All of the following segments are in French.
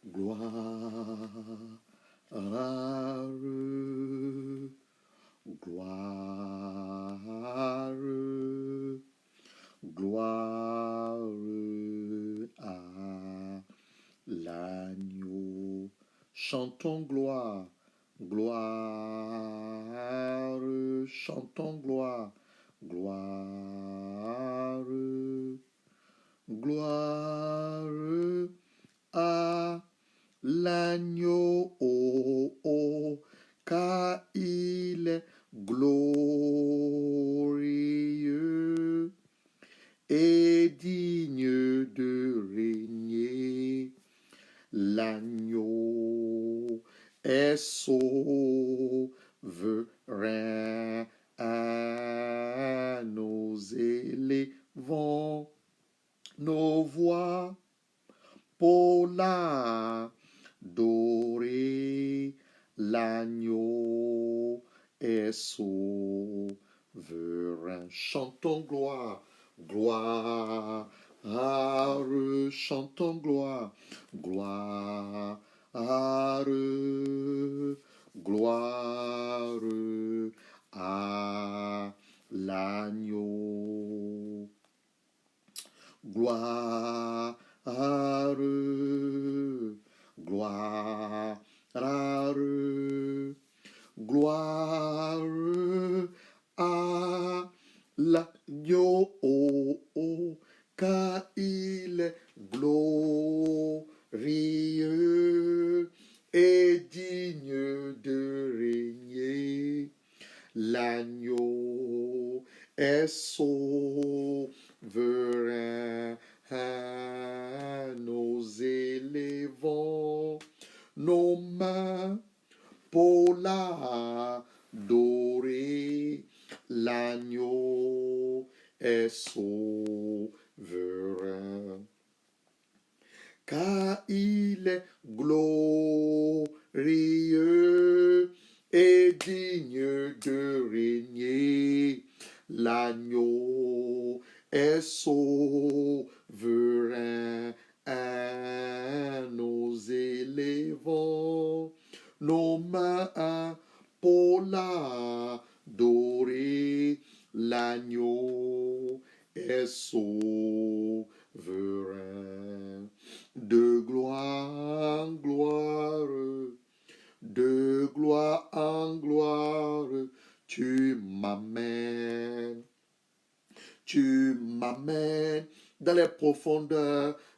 gloire, gloire, gloire à l'agneau. Chantons gloire, gloire, chantons gloire, gloire, gloire à l'agneau, oh, oh, car il est glorieux et digne de régner. L'agneau est souverain, à nous élevons nos voix pour l'adorer. L'agneau est souverain. Chantons gloire, gloire, chantons gloire, gloire, gloire à l'agneau. Gloire, gloire, gloire à l'agneau, oh, oh, car il est glorieux et digne de régner. L'agneau est souverain, nous élevons nos mains pour l'adorer. L'agneau est souverain, car il est glorieux et digne de régner. L'agneau est souverain, nous élevons nos mains pour l'adorer. L'agneau est souverain. De gloire en gloire, de gloire en gloire, tu m'amènes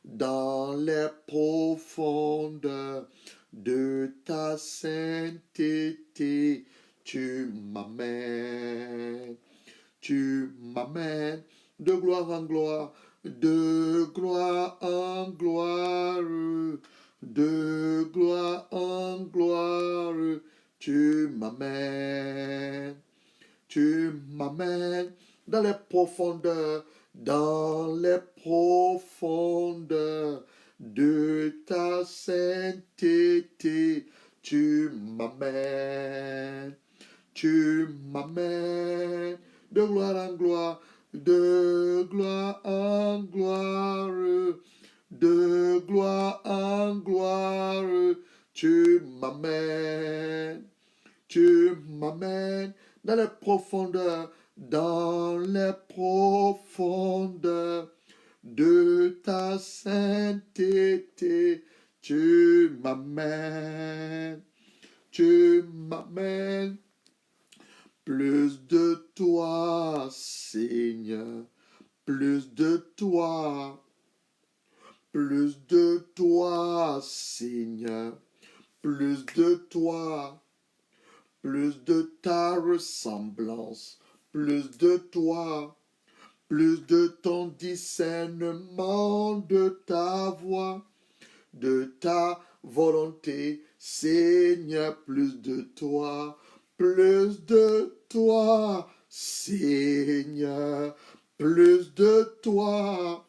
dans les profondeurs de ta sainteté. Tu m'amènes de gloire en gloire, de gloire en gloire, de gloire en gloire. Tu m'amènes dans les profondeurs de ta sainteté. Tu m'amènes de gloire en gloire, de gloire en gloire, de gloire en gloire. Tu m'amènes dans les profondeurs de ta sainteté. Tu m'amènes plus de toi, Seigneur, plus de toi, Seigneur, plus de toi, plus de ta ressemblance, plus de toi, plus de ton discernement, de ta voix, de ta volonté, Seigneur, plus de toi, Seigneur, plus de toi,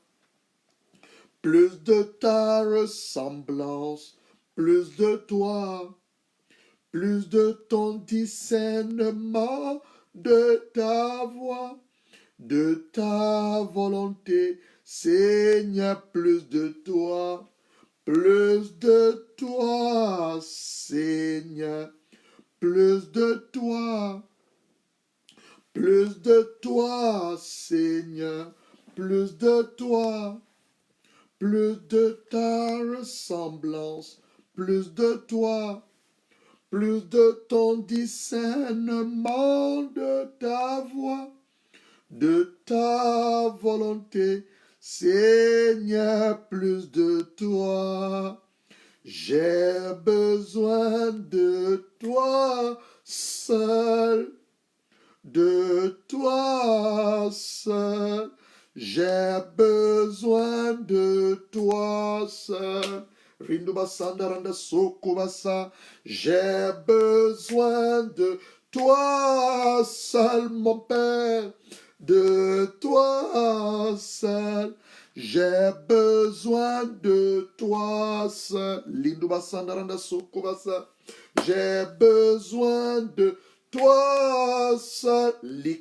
plus de ta ressemblance, plus de toi, plus de ton discernement, de ta voix, de ta volonté, Seigneur, plus de toi, Seigneur, plus de toi. Plus de toi, Seigneur, plus de toi, plus de ta ressemblance, plus de toi, plus de ton discernement, de ta voix, de ta volonté, Seigneur, plus de toi. J'ai besoin de toi seul. De toi seul, j'ai besoin de toi seul. Rindubasanda sokubasa, j'ai besoin de toi seul, mon Père, de toi seul. J'ai besoin de toi seul. Lindubasanda sokubasa, j'ai besoin de toi seul, de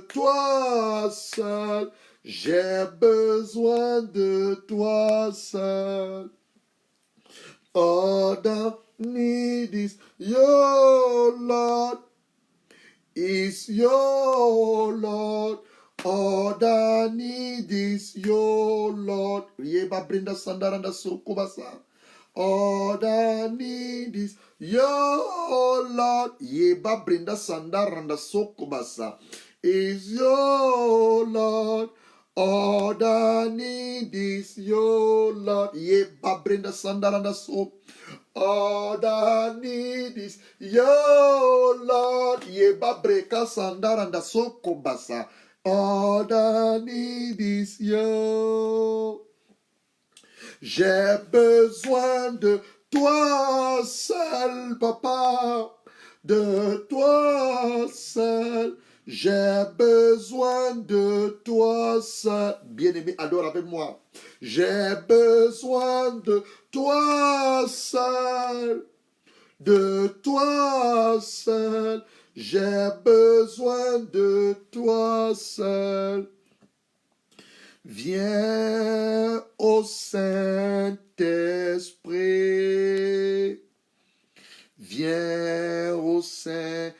toi seul, j'ai besoin de toi seul. All I need is your Lord, is your Lord. All I need is your Lord. Yeba brinda sandaranda sukubasa. All I need is your Lord. Yeba brinda sandaranda sukubasa. Is your Lord. All I need is your Lord. Yeba brinda sandaranda sukubasa. All I need is your Lord. Yeba breka sandaranda sukubasa. All I need is your. J'ai besoin de toi seul, papa, de toi seul. J'ai besoin de toi seul. Bien-aimé, adore avec moi. J'ai besoin de toi seul, de toi seul. J'ai besoin de toi seul. Viens au Saint-Esprit. Viens au Saint-Esprit.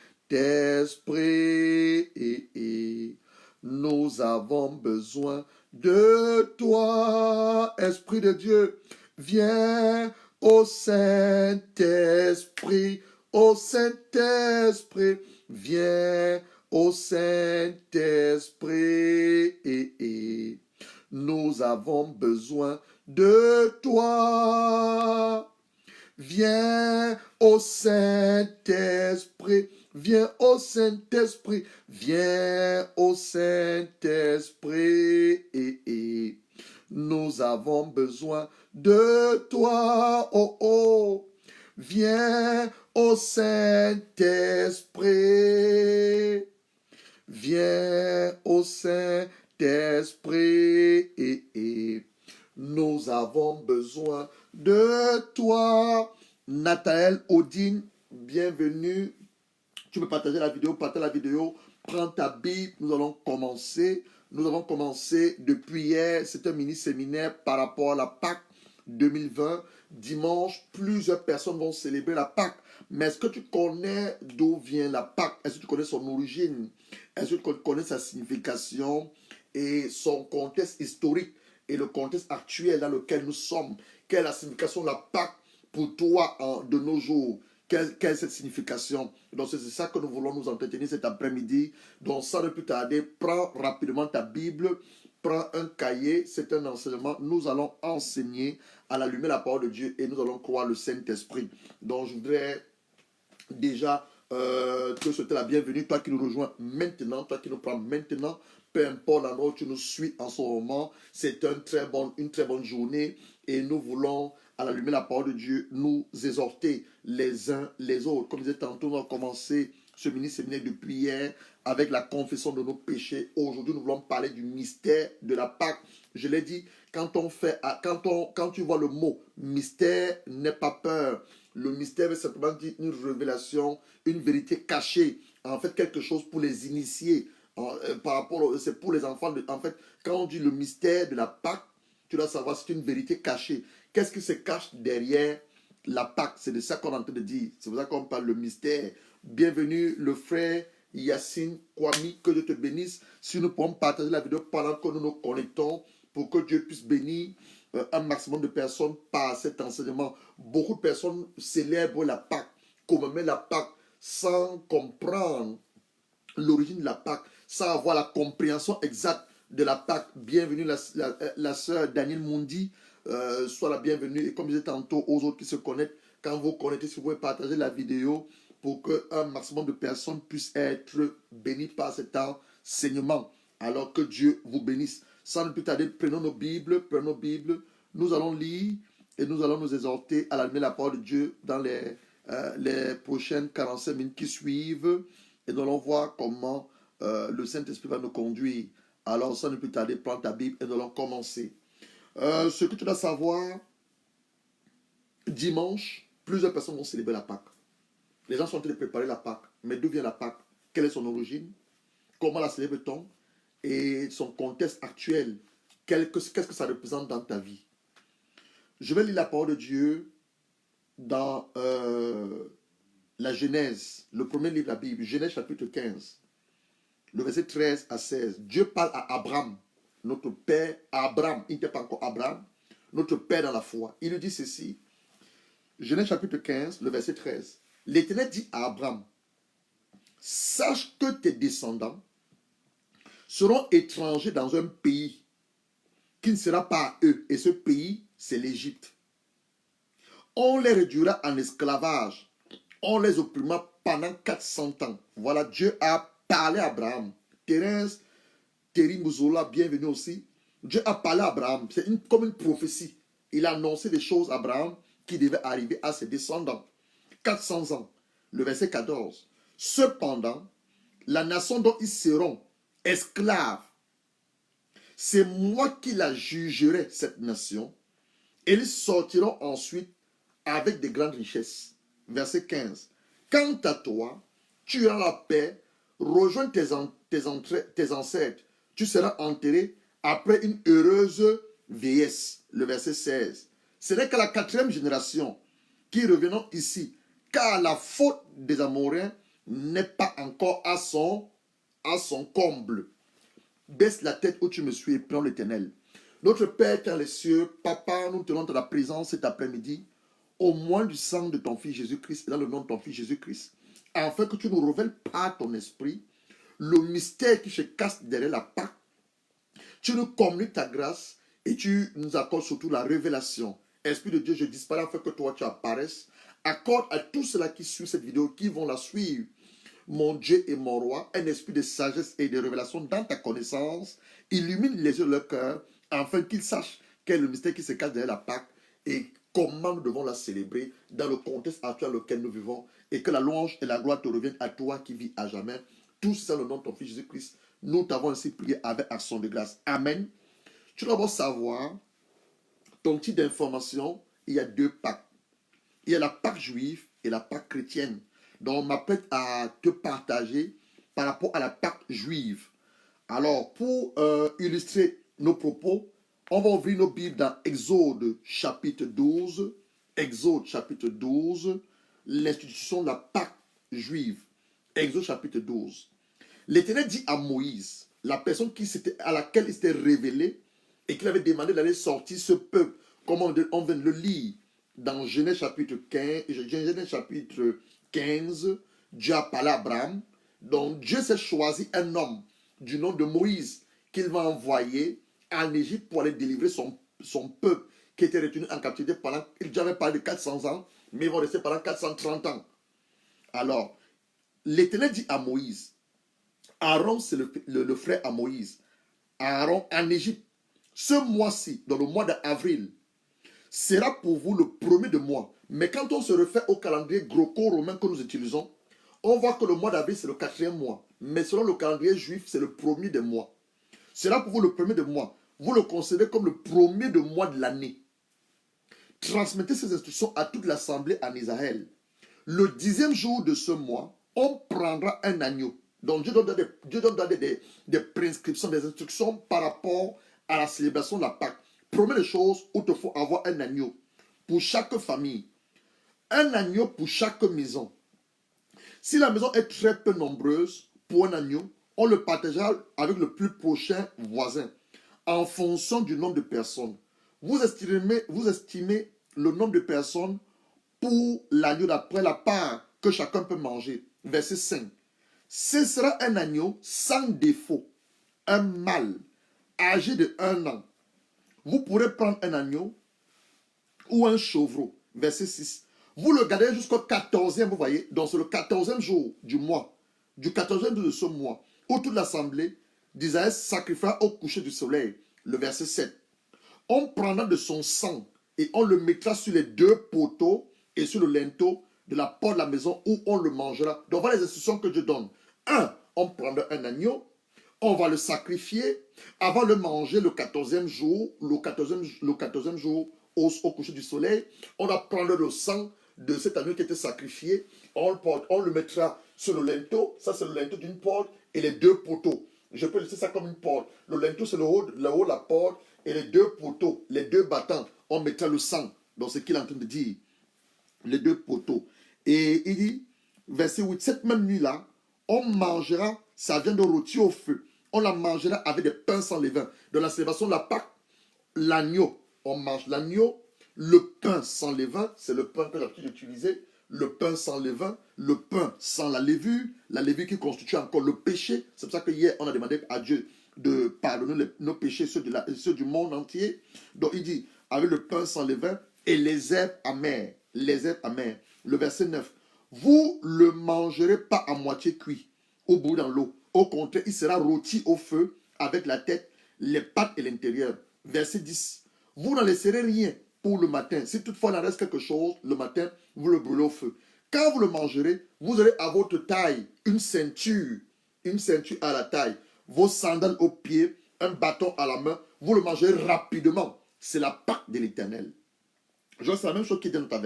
Nous avons besoin de toi, Esprit de Dieu. Viens au Saint-Esprit. Au Saint-Esprit. Viens au Saint-Esprit. Nous avons besoin de toi. Viens au Saint-Esprit. Viens au Saint-Esprit. Viens au Saint-Esprit. Nous avons besoin de toi. Oh oh. Viens au Saint-Esprit. Viens au Saint-Esprit. Nous avons besoin de toi. Nathaël Odine, bienvenue. Tu peux partager la vidéo, partage la vidéo. Prends ta Bible, nous allons commencer. Nous avons commencé depuis hier. C'est un mini-séminaire par rapport à la Pâque 2020. Dimanche, plusieurs personnes vont célébrer la Pâque. Mais est-ce que tu connais d'où vient la Pâque? Est-ce que tu connais son origine? Est-ce que tu connais sa signification et son contexte historique et le contexte actuel dans lequel nous sommes? Quelle est la signification de la Pâque pour toi de nos jours? Quelle est cette signification? Donc c'est ça que nous voulons nous entretenir cet après-midi. Donc sans ne plus tarder, prends rapidement ta Bible, prends un cahier, c'est un enseignement. Nous allons enseigner à la lumière de la parole de Dieu et nous allons croire le Saint-Esprit. Donc je voudrais déjà te souhaiter la bienvenue, toi qui nous rejoins maintenant, toi qui nous prends maintenant, peu importe l'endroit où tu nous suis en ce moment, c'est une très bonne journée et nous voulons, à la lumière de la parole de Dieu, nous exhorter les uns les autres. Comme je disais tantôt, nous avons commencé ce mini-séminaire depuis hier avec la confession de nos péchés. Aujourd'hui, nous voulons parler du mystère de la Pâque. Je l'ai dit, quand tu vois le mot mystère, n'aie pas peur. Le mystère veut simplement dire une révélation, une vérité cachée. En fait, quelque chose pour les initiés. C'est pour les enfants. En fait, quand on dit le mystère de la Pâque, tu dois savoir c'est une vérité cachée. Qu'est-ce qui se cache derrière la Pâque. C'est de ça qu'on est en train de dire. C'est pour ça qu'on parle le mystère. Bienvenue le frère Yacine Kwame, que Dieu te bénisse. Si nous pouvons partager la vidéo pendant que nous nous connectons pour que Dieu puisse bénir un maximum de personnes par cet enseignement. Beaucoup de personnes célèbrent la Pâque, commémorent la Pâque sans comprendre l'origine de la Pâque, sans avoir la compréhension exacte de la Pâque. Bienvenue la sœur Daniel Mundi, soit la bienvenue. Et comme je disais tantôt aux autres qui se connectent, quand vous connectez, si vous pouvez partager la vidéo pour qu'un maximum de personnes puissent être bénies par cet enseignement. Alors que Dieu vous bénisse. Sans plus tarder, prenons nos Bibles, nous allons lire et nous allons nous exhorter à la lumière de la parole de Dieu dans les prochaines 45 minutes qui suivent. Et nous allons voir comment le Saint-Esprit va nous conduire. Alors, sans plus tarder, prends ta Bible et nous allons commencer. Ce que tu dois savoir, dimanche, plusieurs personnes vont célébrer la Pâque. Les gens sont en train de préparer la Pâque. Mais d'où vient la Pâque? Quelle est son origine? Comment la célèbre-t-on? Et son contexte actuel. Qu'est-ce que ça représente dans ta vie? Je vais lire la parole de Dieu dans la Genèse, le premier livre de la Bible, Genèse chapitre 15, le verset 13 à 16. Dieu parle à Abraham, notre père, Abraham, il n'était pas encore Abraham, notre père dans la foi. Il lui dit ceci, Genèse chapitre 15, le verset 13. L'Éternel dit à Abraham, sache que tes descendants seront étrangers dans un pays qui ne sera pas à eux. Et ce pays, c'est l'Égypte. On les réduira en esclavage. On les opprimera pendant 400 ans. Voilà, Dieu a parlé à Abraham. Thérèse, Terry Mouzoula, bienvenue aussi. Dieu a parlé à Abraham. C'est comme une prophétie. Il a annoncé des choses à Abraham qui devaient arriver à ses descendants. 400 ans. Le verset 14. Cependant, la nation dont ils seront esclaves, c'est moi qui la jugerai, cette nation, et ils sortiront ensuite avec de grandes richesses. Verset 15. Quant à toi, tu auras la paix, rejoins tes ancêtres, tu seras enterré après une heureuse vieillesse. Le verset 16. Ce n'est qu'à la 4e génération qui revenons ici, car la faute des Amoréens n'est pas encore à son comble. Baisse la tête où tu me suis et prends l'Éternel. Notre Père dans les cieux, Papa, nous tenons dans la présence cet après-midi, au moins du sang de ton Fils Jésus-Christ, et dans le nom de ton Fils Jésus-Christ, afin que tu nous révèles par ton esprit le mystère qui se cache derrière la Pâque. Tu nous communiques ta grâce et tu nous accordes surtout la révélation. Esprit de Dieu, je disparais afin que toi tu apparaisses. Accorde à tous ceux-là qui suivent cette vidéo, qui vont la suivre, mon Dieu et mon roi, un esprit de sagesse et de révélation dans ta connaissance. Illumine les yeux de leur cœur, afin qu'ils sachent quel est le mystère qui se cache derrière la Pâque et comment nous devons la célébrer dans le contexte actuel dans lequel nous vivons, et que la louange et la gloire te reviennent à toi qui vis à jamais. Tout ça, le nom de ton Fils Jésus-Christ, nous t'avons ainsi prié avec action de grâce. Amen. Tu dois savoir, ton type d'information, il y a 2 Pâques. Il y a la Pâque juive et la Pâque chrétienne. Donc, on m'apprête à te partager par rapport à la Pâque juive. Alors, pour illustrer nos propos, on va ouvrir nos Bibles dans Exode chapitre 12. Exode chapitre 12, l'institution de la Pâque juive. Exode chapitre 12. L'Éternel dit à Moïse, la personne à laquelle il s'était révélé et qu'il avait demandé d'aller sortir ce peuple, comme on vient de le lire dans Genèse chapitre 15, Dieu a parlé à Abraham. Donc Dieu s'est choisi un homme du nom de Moïse qu'il va envoyer en Égypte pour aller délivrer son peuple qui était retenu en captivité pendant, il avait parlé de 400 ans, mais ils vont rester pendant 430 ans. Alors, l'Éternel dit à Moïse, Aaron c'est le frère à Moïse, Aaron en Égypte, ce mois-ci, dans le mois d'avril, sera pour vous le premier de mois. Mais quand on se réfère au calendrier gréco-romain que nous utilisons, on voit que le mois d'avril c'est le 4e mois. Mais selon le calendrier juif, c'est le premier des mois. Sera pour vous le premier de mois. Vous le considérez comme le premier de mois de l'année. Transmettez ces instructions à toute l'assemblée en Israël. Le 10e jour de ce mois, on prendra un agneau. Donc Dieu donne des prescriptions, des instructions par rapport à la célébration de la Pâque. Première chose où il faut avoir un agneau pour chaque famille. un agneau pour chaque maison. Si la maison est très peu nombreuse, pour un agneau, on le partagera avec le plus prochain voisin en fonction du nombre de personnes. Vous estimez le nombre de personnes pour l'agneau d'après la part que chacun peut manger. Verset 5. Ce sera un agneau sans défaut, un mâle, âgé de 1 an. Vous pourrez prendre un agneau ou un chevreau. Verset 6. Vous le gardez jusqu'au 14e, vous voyez. Donc c'est le 14e jour du mois, du 14e jour de ce mois, où toute l'assemblée d'Israël sacrifiera au coucher du soleil. Le verset 7. On prendra de son sang et on le mettra sur les 2 poteaux et sur le linteau de la porte de la maison où on le mangera. Donc voilà les instructions que je donne. 1. On prendra un agneau, on va le sacrifier avant de le manger le 14e jour, le 14e jour au coucher du soleil. On va prendre le sang de cet agneau qui était sacrifié, on le mettra sur le linteau, ça c'est le linteau d'une porte, et les 2 poteaux. Je peux laisser ça comme une porte. Le linteau c'est le haut de la porte, et les 2 poteaux, les 2 battants, on mettra le sang. Donc c'est ce qu'il est en train de dire. Les 2 poteaux. Et il dit, verset 8, cette même nuit-là, on mangera sa viande rôtie au feu. On la mangera avec des pains sans levain. Dans la célébration de la Pâque, l'agneau, on mange l'agneau, le pain sans levain, c'est le pain que j'ai utilisé, le pain sans levain, le pain sans la levure qui constitue encore le péché. C'est pour ça que hier, on a demandé à Dieu de pardonner nos péchés, ceux du monde entier. Donc il dit, avec le pain sans levain et les herbes amères. Les herbes amères. Le verset 9. Vous le mangerez pas à moitié cuit, au bout dans l'eau. Au contraire, il sera rôti au feu avec la tête, les pattes et l'intérieur. Verset 10. Vous n'en laisserez rien pour le matin. Si toutefois il en reste quelque chose, le matin, vous le brûlez au feu. Quand vous le mangerez, vous aurez à votre taille une ceinture à la taille, vos sandales aux pieds, un bâton à la main. Vous le mangerez rapidement. C'est la Pâque de l'Éternel. C'est la même chose qui est dans ta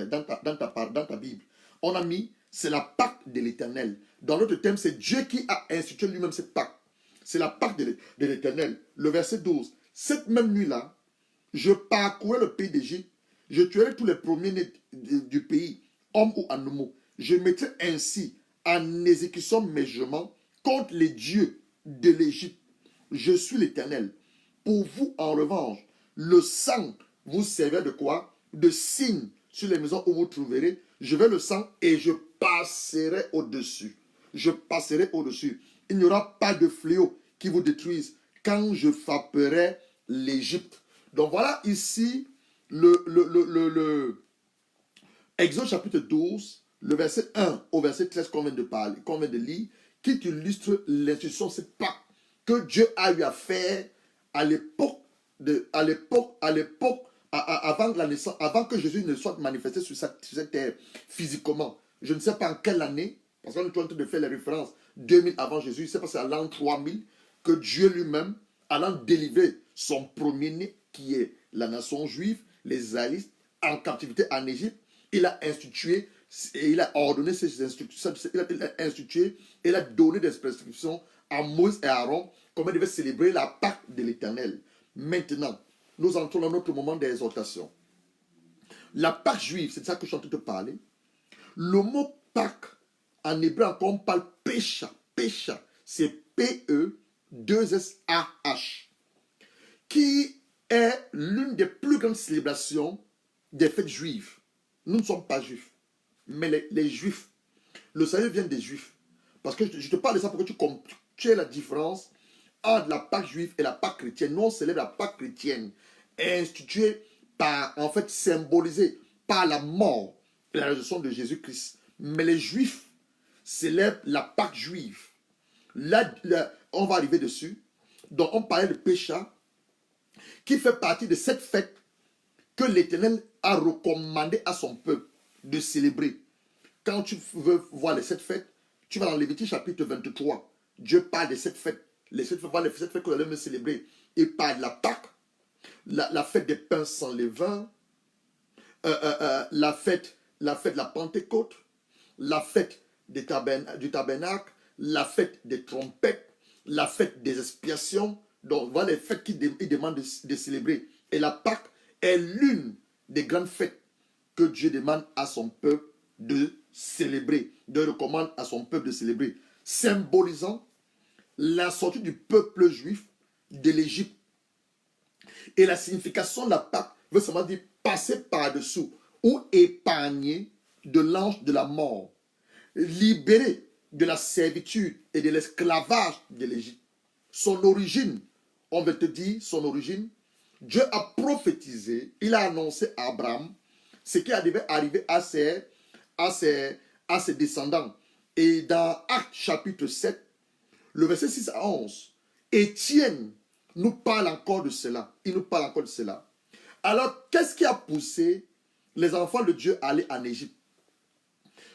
Bible. On a mis, c'est la Pâque de l'Éternel. Dans notre thème, c'est Dieu qui a institué lui-même cette Pâque. C'est la Pâque de l'Éternel. Le verset 12. Cette même nuit-là, je parcourais le pays d'Égypte. Je tuerai tous les premiers-nés du pays, hommes ou animaux. Je mettrai ainsi en exécution mes jugements contre les dieux de l'Égypte. Je suis l'Éternel. Pour vous, en revanche, le sang vous servira de quoi? De signe sur les maisons où vous trouverez. Je vais le sang et je passerai au-dessus. Je passerai au-dessus. Il n'y aura pas de fléau qui vous détruise quand je frapperai l'Égypte. Donc voilà ici Exode chapitre 12, le verset 1 au verset 13 qu'on vient de parler, qu'on vient de lire, qui illustre l'institution, c'est pas que Dieu a eu à faire à l'époque, avant la naissance, avant que Jésus ne soit manifesté sur cette terre physiquement. Je ne sais pas en quelle année, parce qu'on est en train de faire les références 2000 avant Jésus, c'est parce que c'est à l'an 3000 que Dieu lui-même, allant délivrer son premier-né, qui est la nation juive, les Israélites, en captivité en Égypte, il a institué et il a ordonné ces instructions, il a institué et il a donné des prescriptions à Moïse et à Aaron, comment ils devaient célébrer la Pâque de l'Éternel. Maintenant, nous entrons dans notre moment d'exhortation. La Pâque juive, c'est de ça que je suis en train de te parler. Le mot Pâque, en hébreu encore, on parle Pécha. Pécha, c'est P-E-2-S-A-H, qui est l'une des plus grandes célébrations des fêtes juives. Nous ne sommes pas juifs, mais les juifs. Le salut vient des juifs. Parce que je te parle de ça pour que tu aies la différence entre la Pâque juive et la Pâque chrétienne. Nous, on célèbre la Pâque chrétienne, instituée par, en fait, symbolisée par la mort et la résurrection de Jésus-Christ. Mais les juifs célèbrent la Pâque juive. Là, on va arriver dessus. Donc, on parlait de Pécha, qui fait partie de cette fête que l'Éternel a recommandé à son peuple de célébrer. Quand tu veux voir cette fête, tu vas dans Lévitique chapitre 23. Dieu parle de cette fête. Cette fête que vous allez me célébrer. Il parle de la Pâque, la fête des pains sans levain, la fête de la Pentecôte, la fête du tabernacle, la fête des trompettes, la fête des expiations. Donc voilà les fêtes qu'il demande de célébrer. Et la Pâque est l'une des grandes fêtes que Dieu demande à son peuple de célébrer. Dieu recommande à son peuple de célébrer, symbolisant la sortie du peuple juif de l'Égypte. Et la signification de la Pâque veut seulement dire passer par-dessous ou épargner de l'ange de la mort, libéré de la servitude et de l'esclavage de l'Égypte. Son origine, on veut te dire son origine, Dieu a prophétisé, il a annoncé à Abraham ce qui devait arriver à ses descendants. Et dans Actes chapitre 7, le verset 6 à 11, Étienne nous parle encore de cela. Il nous parle encore de cela. Alors, qu'est-ce qui a poussé les enfants de Dieu à aller en Égypte?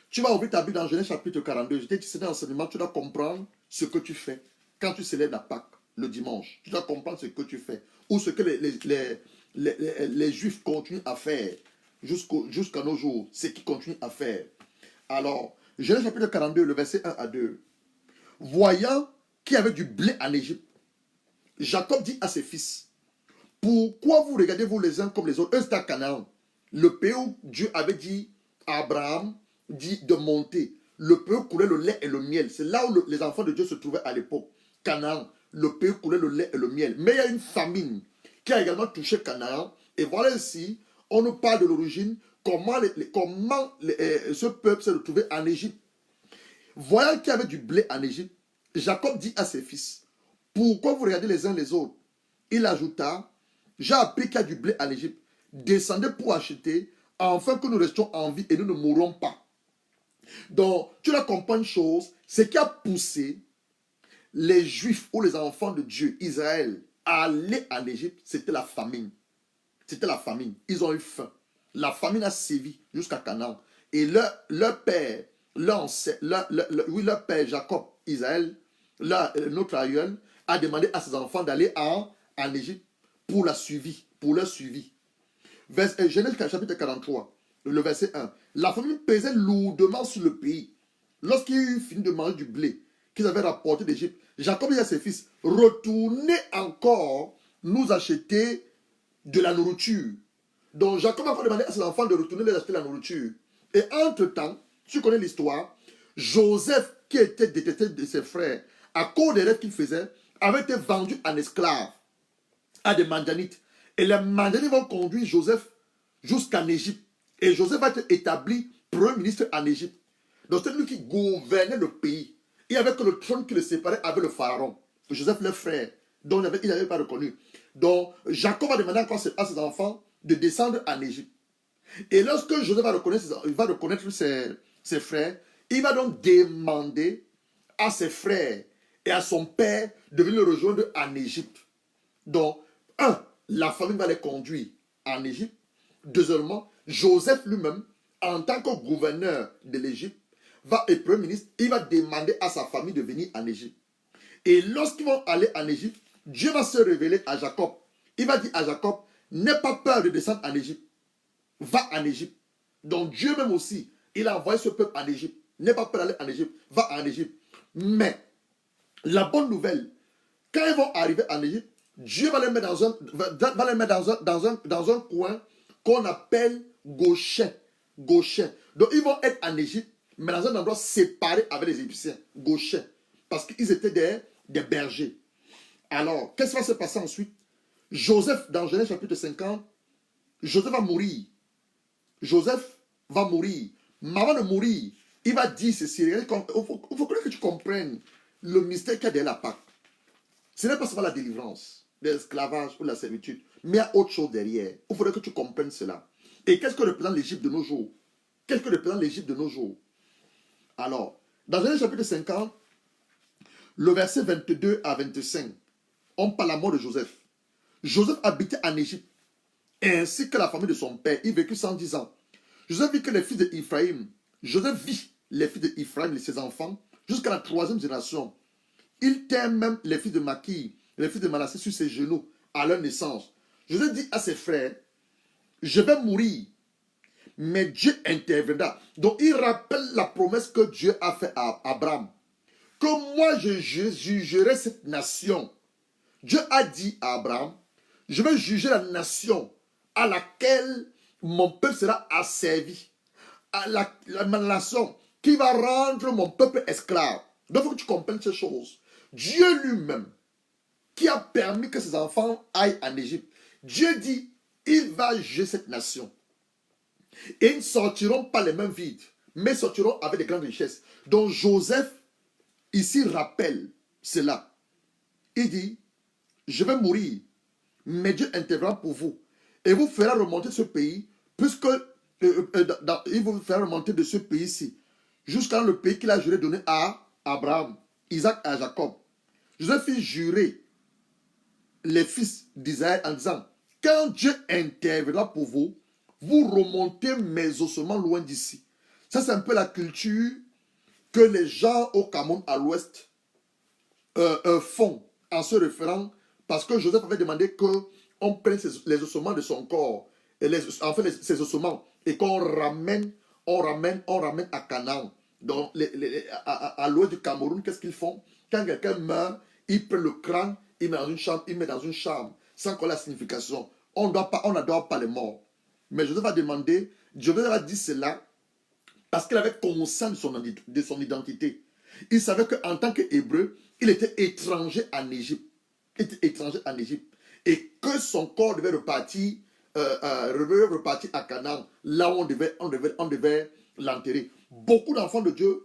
Tu vas ouvrir ta Bible dans Genèse chapitre 42. Je t'ai dit, c'est un enseignement, tu dois comprendre ce que tu fais quand tu célèbres la Pâque le dimanche. Tu dois comprendre ce que tu fais. Ou ce que les Juifs continuent à faire jusqu'à nos jours. Ce qu'ils continuent à faire. Alors, Genèse chapitre 42, le verset 1 à 2. Voyant qu'il y avait du blé en Égypte, Jacob dit à ses fils, pourquoi vous regardez vous les uns comme les autres? Eux, c'est à Canaan. Le pays où Dieu avait dit à Abraham de monter. Le pays coulait le lait et le miel. C'est là où les enfants de Dieu se trouvaient à l'époque. Canaan. Le pays coulait le lait et le miel. Mais il y a une famine qui a également touché Canaan. Et voilà ici, on nous parle de l'origine, comment ce peuple s'est retrouvé en Égypte. Voyant qu'il y avait du blé en Égypte, Jacob dit à ses fils, pourquoi vous regardez les uns les autres? Il ajouta, j'ai appris qu'il y a du blé en Égypte. Descendez pour acheter, afin que nous restions en vie et nous ne mourrons pas. Donc, tu dois comprendre une chose, ce qui a poussé les Juifs ou les enfants de Dieu, Israël, à aller en Égypte, c'était la famine. C'était la famine. Ils ont eu faim. La famine a sévi jusqu'à Canaan. Et leur père, leur père Jacob, Israël, notre aïeul, a demandé à ses enfants d'aller en Égypte pour leur suivi. Genèse chapitre 43, le verset 1. La famine pesait lourdement sur le pays. Lorsqu'il eut fini de manger du blé qu'ils avaient rapporté d'Égypte, Jacob dit à ses fils, retournez encore nous acheter de la nourriture. Donc Jacob a encore demandé à ses enfants de retourner les acheter la nourriture. Et entre-temps, tu connais l'histoire, Joseph, qui était détesté de ses frères, à cause des rêves qu'il faisait, avait été vendu en esclave à des Madianites. Et les Madianites vont conduire Joseph jusqu'en Égypte. Et Joseph va être établi premier ministre en Égypte. Donc c'est lui qui gouvernait le pays. Il n'y avait que le trône qui le séparait avec le pharaon. Joseph, le frère, dont il n'avait pas reconnu. Donc Jacob va demander encore à ses enfants de descendre en Égypte. Et lorsque Joseph va reconnaître ses frères, il va donc demander à ses frères et à son père de venir le rejoindre en Égypte. Donc, la famille va les conduire en Égypte. Deuxièmement, Joseph lui-même, en tant que gouverneur de l'Égypte, et premier ministre, il va demander à sa famille de venir en Égypte. Et lorsqu'ils vont aller en Égypte, Dieu va se révéler à Jacob. Il va dire à Jacob, n'aie pas peur de descendre en Égypte. Va en Égypte. Donc Dieu même aussi, il a envoyé ce peuple en Égypte. N'aie pas peur d'aller en Égypte. Va en Égypte. Mais, la bonne nouvelle, quand ils vont arriver en Égypte, Dieu va les mettre dans un coin qu'on appelle Goshen. Donc ils vont être en Égypte, mais dans un endroit séparé avec les Égyptiens. Goshen. Parce qu'ils étaient des bergers. Alors, qu'est-ce qui va se passer ensuite? Joseph, dans Genèse chapitre 50, Joseph va mourir. Mais avant de mourir, il va dire ceci. Il faut que tu comprennes le mystère qu'il y a derrière la Pâque. Ce n'est pas seulement la délivrance, l'esclavage ou la servitude, mais il y a autre chose derrière. Il faudrait que tu comprennes cela. Et qu'est-ce que représente l'Égypte de nos jours? Alors, dans Genèse chapitre 50, le verset 22 à 25, on parle de la mort de Joseph. Joseph habitait en Égypte, ainsi que la famille de son père. Il vécut 110 ans. Joseph vit les fils d'Éphraïm et ses enfants, jusqu'à la 3e génération. Il tint même les fils de Maki, les fils de Manassé sur ses genoux à leur naissance. Joseph dit à ses frères, je vais mourir, mais Dieu interviendra. Donc il rappelle la promesse que Dieu a faite à Abraham, que moi je jugerai cette nation. Dieu a dit à Abraham, je vais juger la nation à laquelle mon peuple sera asservi. à la nation qui va rendre mon peuple esclave. Donc, il faut que tu comprennes ces choses. Dieu lui-même, qui a permis que ses enfants aillent en Égypte, Dieu dit, il va juger cette nation. Et ils ne sortiront pas les mains vides, mais sortiront avec de grandes richesses. Donc Joseph, ici, rappelle cela. Il dit, je vais mourir, mais Dieu interviendra pour vous. Et vous fera remonter ce pays, puisque il vous fera remonter de ce pays-ci, jusqu'à le pays qu'il a juré donner à Abraham, Isaac et à Jacob. Joseph fit jurer les fils d'Israël en disant, quand Dieu interviendra pour vous, vous remontez mes ossements loin d'ici. Ça, c'est un peu la culture que les gens au Cameroun à l'ouest font en se référant, parce que Joseph avait demandé qu'on prenne les ossements de son corps, et ses ossements, et qu'on ramène, on ramène à Canaan. Donc, à l'ouest du Cameroun, qu'est-ce qu'ils font? Quand quelqu'un meurt, ils prennent le crâne, ils mettent dans une chambre, sans qu'on ait la signification. On n'adore pas les morts. Mais Joseph a demandé, Joseph a dit cela parce qu'il avait conscience de son identité. Il savait qu'en tant qu'Hébreu, il était étranger en Égypte. Il était étranger en Égypte. Et que son corps devait repartir à Canaan, là où on devait l'enterrer. Beaucoup d'enfants de Dieu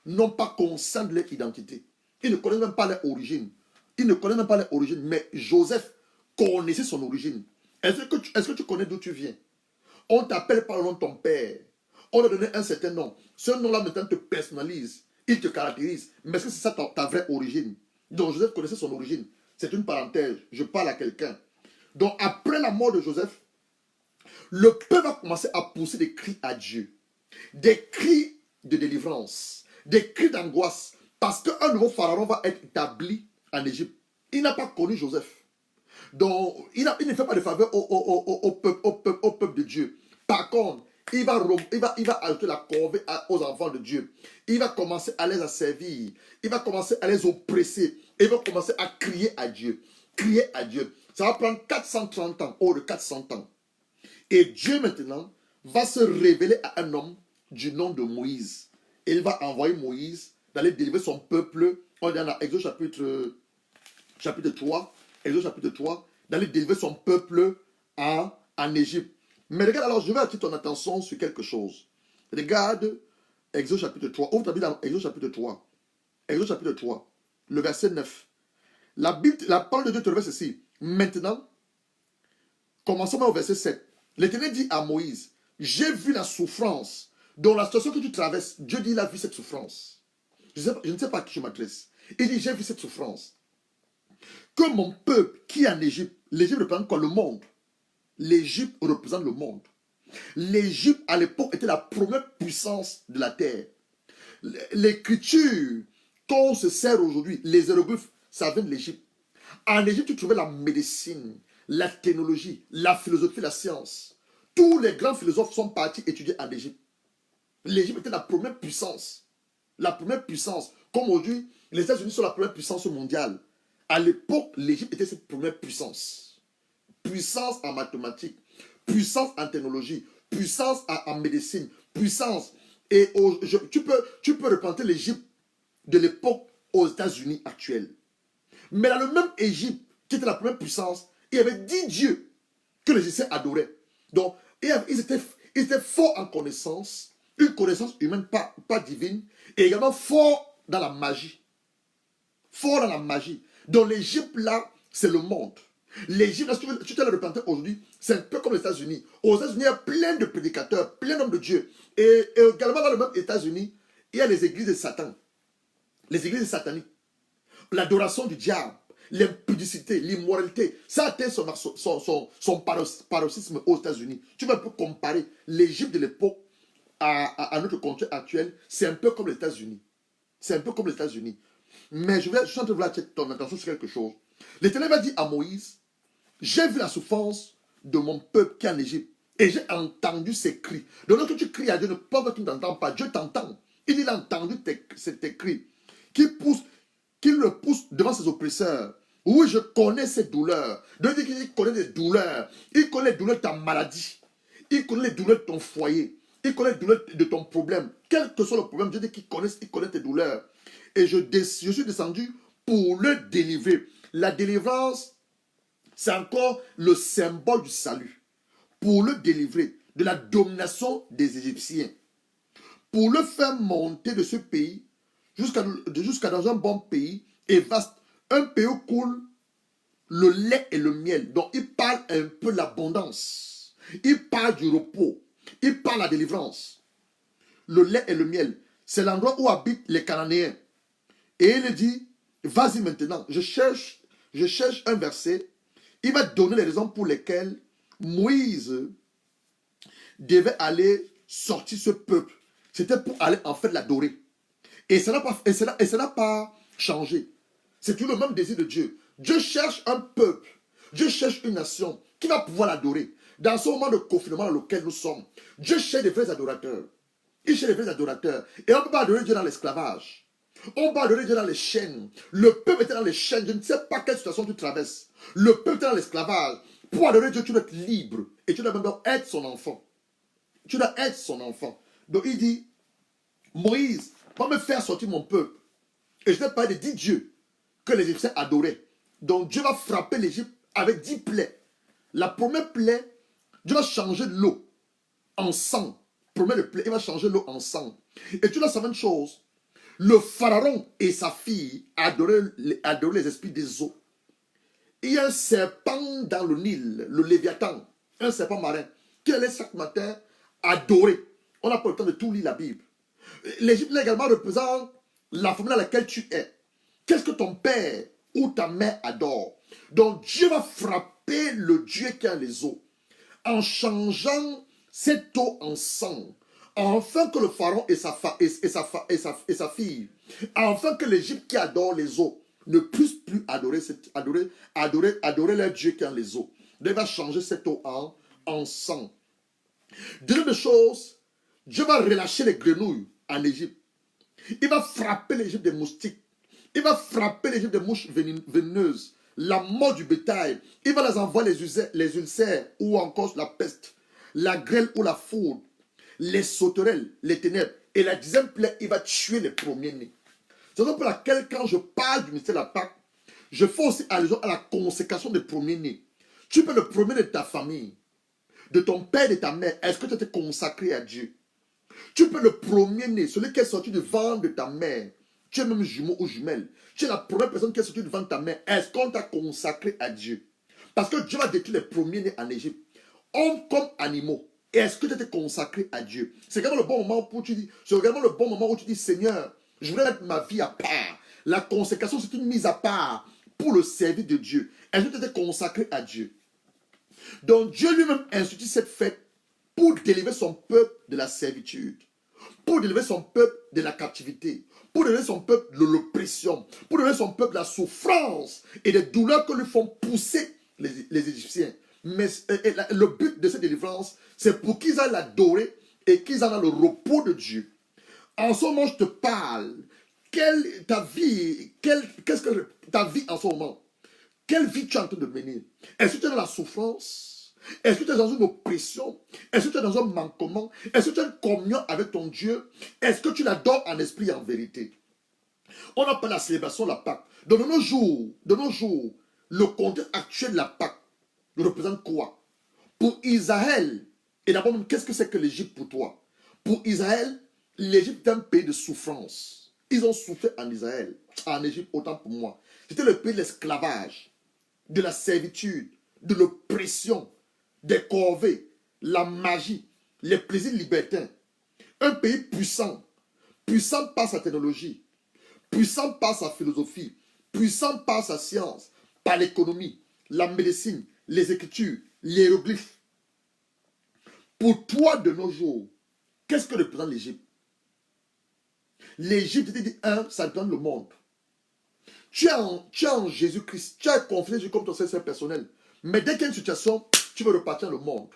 n'ont pas conscience de leur identité. Ils ne connaissent même pas leur origine. Mais Joseph connaissait son origine. Est-ce que tu connais d'où tu viens? On t'appelle par le nom de ton père. On t'a donné un certain nom. Ce nom-là maintenant te personnalise. Il te caractérise. Mais est-ce que c'est ça ta vraie origine? Donc Joseph connaissait son origine. C'est une parenthèse. Je parle à quelqu'un. Donc après la mort de Joseph, le peuple va commencer à pousser des cris à Dieu. Des cris de délivrance. Des cris d'angoisse. Parce qu'un nouveau pharaon va être établi en Égypte. Il n'a pas connu Joseph. Donc, il ne fait pas de faveur au peuple de Dieu. Par contre, il va ajouter la corvée aux enfants de Dieu. Il va commencer à les asservir. Il va commencer à les oppresser. Il va commencer à crier à Dieu. Crier à Dieu. Ça va prendre 430 ans, de 400 ans. Et Dieu maintenant va se révéler à un homme du nom de Moïse. Et il va envoyer Moïse d'aller délivrer son peuple. On est dans Exode chapitre 3. Exode chapitre 3, d'aller délivrer son peuple en Égypte. Mais regarde, alors je vais attirer ton attention sur quelque chose. Regarde Exode chapitre 3. Ouvre ta Bible dans Exode chapitre 3. Exode chapitre 3, le verset 9. La parole de Dieu te révèle ceci. Maintenant, commençons au verset 7. L'Éternel dit à Moïse, j'ai vu la souffrance dans la situation que tu traverses. Dieu dit, il a vu cette souffrance. Je ne sais pas à qui je m'adresse. Il dit, j'ai vu cette souffrance. Que mon peuple qui est en Égypte, l'Égypte représente quoi? Le monde. L'Égypte représente le monde. L'Égypte, à l'époque, était la première puissance de la terre. L'écriture qu'on se sert aujourd'hui, les hiéroglyphes, ça vient de l'Égypte. En Égypte, tu trouvais la médecine, la technologie, la philosophie, la science. Tous les grands philosophes sont partis étudier en Égypte. L'Égypte était la première puissance. La première puissance. Comme aujourd'hui, les États-Unis sont la première puissance mondiale. À l'époque, l'Égypte était cette première puissance. Puissance en mathématiques, puissance en technologie, puissance en médecine, puissance. Et tu peux représenter l'Égypte de l'époque aux États-Unis actuels. Mais dans le même Égypte, qui était la première puissance, il y avait 10 dieux que les Égyptiens adoraient. Donc, ils étaient forts en connaissance, une connaissance humaine, pas divine, et également forts dans la magie. Forts dans la magie. Donc l'Égypte, là, c'est le monde. L'Égypte, si tu te le représenter aujourd'hui, c'est un peu comme les États-Unis. Aux États-Unis, il y a plein de prédicateurs, plein d'hommes de Dieu. Et également dans le même États-Unis, il y a les églises de Satan. Les églises sataniques. L'adoration du diable, l'impudicité, l'immoralité. Ça a atteint son paroxysme aux États-Unis. Tu vas un peu comparer l'Égypte de l'époque à notre continent actuel. C'est un peu comme les États-Unis. C'est un peu comme les États-Unis. Mais je suis en train de vouloir attirer ton attention sur quelque chose. L'Éternel va dire à Moïse, j'ai vu la souffrance de mon peuple qui est en Égypte. Et j'ai entendu ses cris. Donc lorsque tu cries à Dieu, ne pense pas que tu ne t'entends pas. Dieu t'entend. Il a entendu tes cris. Qu'il le pousse devant ses oppresseurs. Oui, je connais ces douleurs. Donc il connaît les douleurs. Il connaît les douleurs de ta maladie. Il connaît les douleurs de ton foyer. Il connaît les douleurs de ton problème. Quel que soit le problème, Dieu dit qu'il connaît tes douleurs. Et je suis descendu pour le délivrer. La délivrance, c'est encore le symbole du salut. Pour le délivrer de la domination des Égyptiens. Pour le faire monter de ce pays jusqu'à dans un bon pays et vaste. Un pays où coule le lait et le miel. Donc il parle un peu de l'abondance. Il parle du repos. Il parle de la délivrance. Le lait et le miel. C'est l'endroit où habitent les Cananéens. Et il dit, vas-y maintenant, je cherche un verset. Il va donner les raisons pour lesquelles Moïse devait aller sortir ce peuple. C'était pour aller en fait l'adorer. Et ça n'a pas changé. C'est toujours le même désir de Dieu. Dieu cherche un peuple. Dieu cherche une nation qui va pouvoir l'adorer. Dans ce moment de confinement dans lequel nous sommes, Dieu cherche des vrais adorateurs. Il cherche des vrais adorateurs. Et on ne peut pas adorer Dieu dans l'esclavage. On va adorer Dieu dans les chaînes. Le peuple était dans les chaînes. Je ne sais pas quelle situation tu traverses. Le peuple était dans l'esclavage. Pour adorer Dieu, tu dois être libre. Et tu dois même être son enfant. Tu dois être son enfant. Donc il dit, Moïse, va me faire sortir mon peuple. Et je n'ai pas de 10 dieux que les Égyptiens adoraient. Donc Dieu va frapper l'Égypte avec 10 plaies. La première plaie, Dieu va changer l'eau en sang. Première plaie, il va changer l'eau en sang. Et tu dois savoir une chose. Le pharaon et sa fille adoraient les esprits des eaux. Il y a un serpent dans le Nil, le Léviathan, un serpent marin, qui allait chaque matin adorer. On n'a pas le temps de tout lire la Bible. L'Égypte également représente la famille dans laquelle tu es. Qu'est-ce que ton père ou ta mère adore? Donc Dieu va frapper le Dieu qui a les eaux en changeant cette eau en sang, afin que le pharaon et sa fille, afin que l'Égypte qui adore les eaux ne puisse plus adorer leur Dieu qui a les eaux. Dieu va changer cette eau en sang. Deuxième chose, Dieu va relâcher les grenouilles en Égypte. Il va frapper l'Égypte des moustiques. Il va frapper l'Égypte des mouches venimeuses. La mort du bétail. Il va les envoyer les ulcères ou encore la peste. La grêle ou la foudre. Les sauterelles, les ténèbres. Et la 10e plaie, il va tuer les premiers-nés. C'est pour laquelle quand je parle du mystère de la Pâque, je fais aussi allusion à la consécration des premiers-nés. Tu peux le premier de ta famille, de ton père et de ta mère. Est-ce que tu t'es consacré à Dieu? Tu peux le premier-né, celui qui est sorti du ventre de ta mère. Tu es même jumeau ou jumelle. Tu es la première personne qui est sortie du ventre de ta mère. Est-ce qu'on t'a consacré à Dieu? Parce que Dieu va détruire les premiers-nés en Égypte. Hommes comme animaux. Est-ce que tu étais consacré à Dieu? C'est vraiment le bon moment où tu dis, c'est vraiment le bon moment où tu dis, Seigneur, je voudrais mettre ma vie à part. La consécration, c'est une mise à part pour le service de Dieu. Est-ce que tu étais consacré à Dieu? Donc Dieu lui-même institue cette fête pour délivrer son peuple de la servitude, pour délivrer son peuple de la captivité, pour délivrer son peuple de l'oppression, pour délivrer son peuple de la souffrance et des douleurs que lui font pousser les Égyptiens. Mais le but de cette délivrance, c'est pour qu'ils aillent l'adorer et qu'ils aient le repos de Dieu. En ce moment, je te parle. Qu'est-ce que ta vie en ce moment? Quelle vie tu es en train de mener? Est-ce que tu es dans la souffrance? Est-ce que tu es dans une oppression? Est-ce que tu es dans un manquement? Est-ce que tu as une communion avec ton Dieu? Est-ce que tu l'adores en esprit et en vérité? On appelle la célébration la Pâque. De nos jours, le contexte actuel de la Pâque représente quoi? Pour Israël, et d'abord, qu'est-ce que c'est que l'Égypte pour toi? Pour Israël, l'Égypte est un pays de souffrance. Ils ont souffert en Israël, en Égypte, autant pour moi. C'était le pays de l'esclavage, de la servitude, de l'oppression, des corvées, la magie, les plaisirs libertins. Un pays puissant, puissant par sa technologie, puissant par sa philosophie, puissant par sa science, par l'économie, la médecine, les écritures, les hiéroglyphes. Pour toi de nos jours, qu'est-ce que représente l'Égypte? L'Égypte, ça représente le monde. Tu es en Jésus-Christ, tu as confié Jésus comme ton Seigneur personnel. Mais dès qu'il y a une situation, tu veux repartir dans le monde.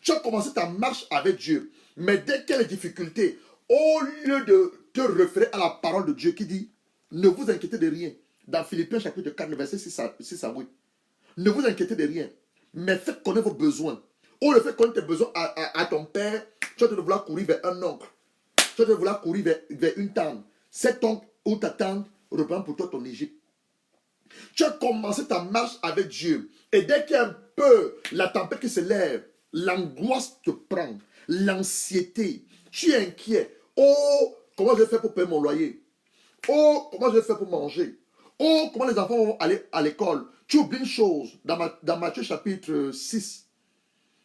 Tu as commencé ta marche avec Dieu. Mais dès qu'il y a des difficultés, au lieu de te référer à la parole de Dieu qui dit, ne vous inquiétez de rien. Dans Philippiens chapitre 4, verset 6 à 8. Ne vous inquiétez de rien, mais faites connaître vos besoins. Ou le fait connaître tes besoins à ton père Tu vas te vouloir courir vers un oncle. Tu vas te vouloir courir vers une tante. Cet oncle ou ta tante reprend pour toi ton Égypte. Tu as commencé ta marche avec Dieu. Et dès qu'il y a un peu la tempête qui se lève, l'angoisse te prend, l'anxiété. Tu es inquiet. Oh, comment je vais faire pour payer mon loyer? Oh, comment je vais faire pour manger? Oh, comment les enfants vont aller à l'école? Tu oublies une chose. Dans Matthieu chapitre 6,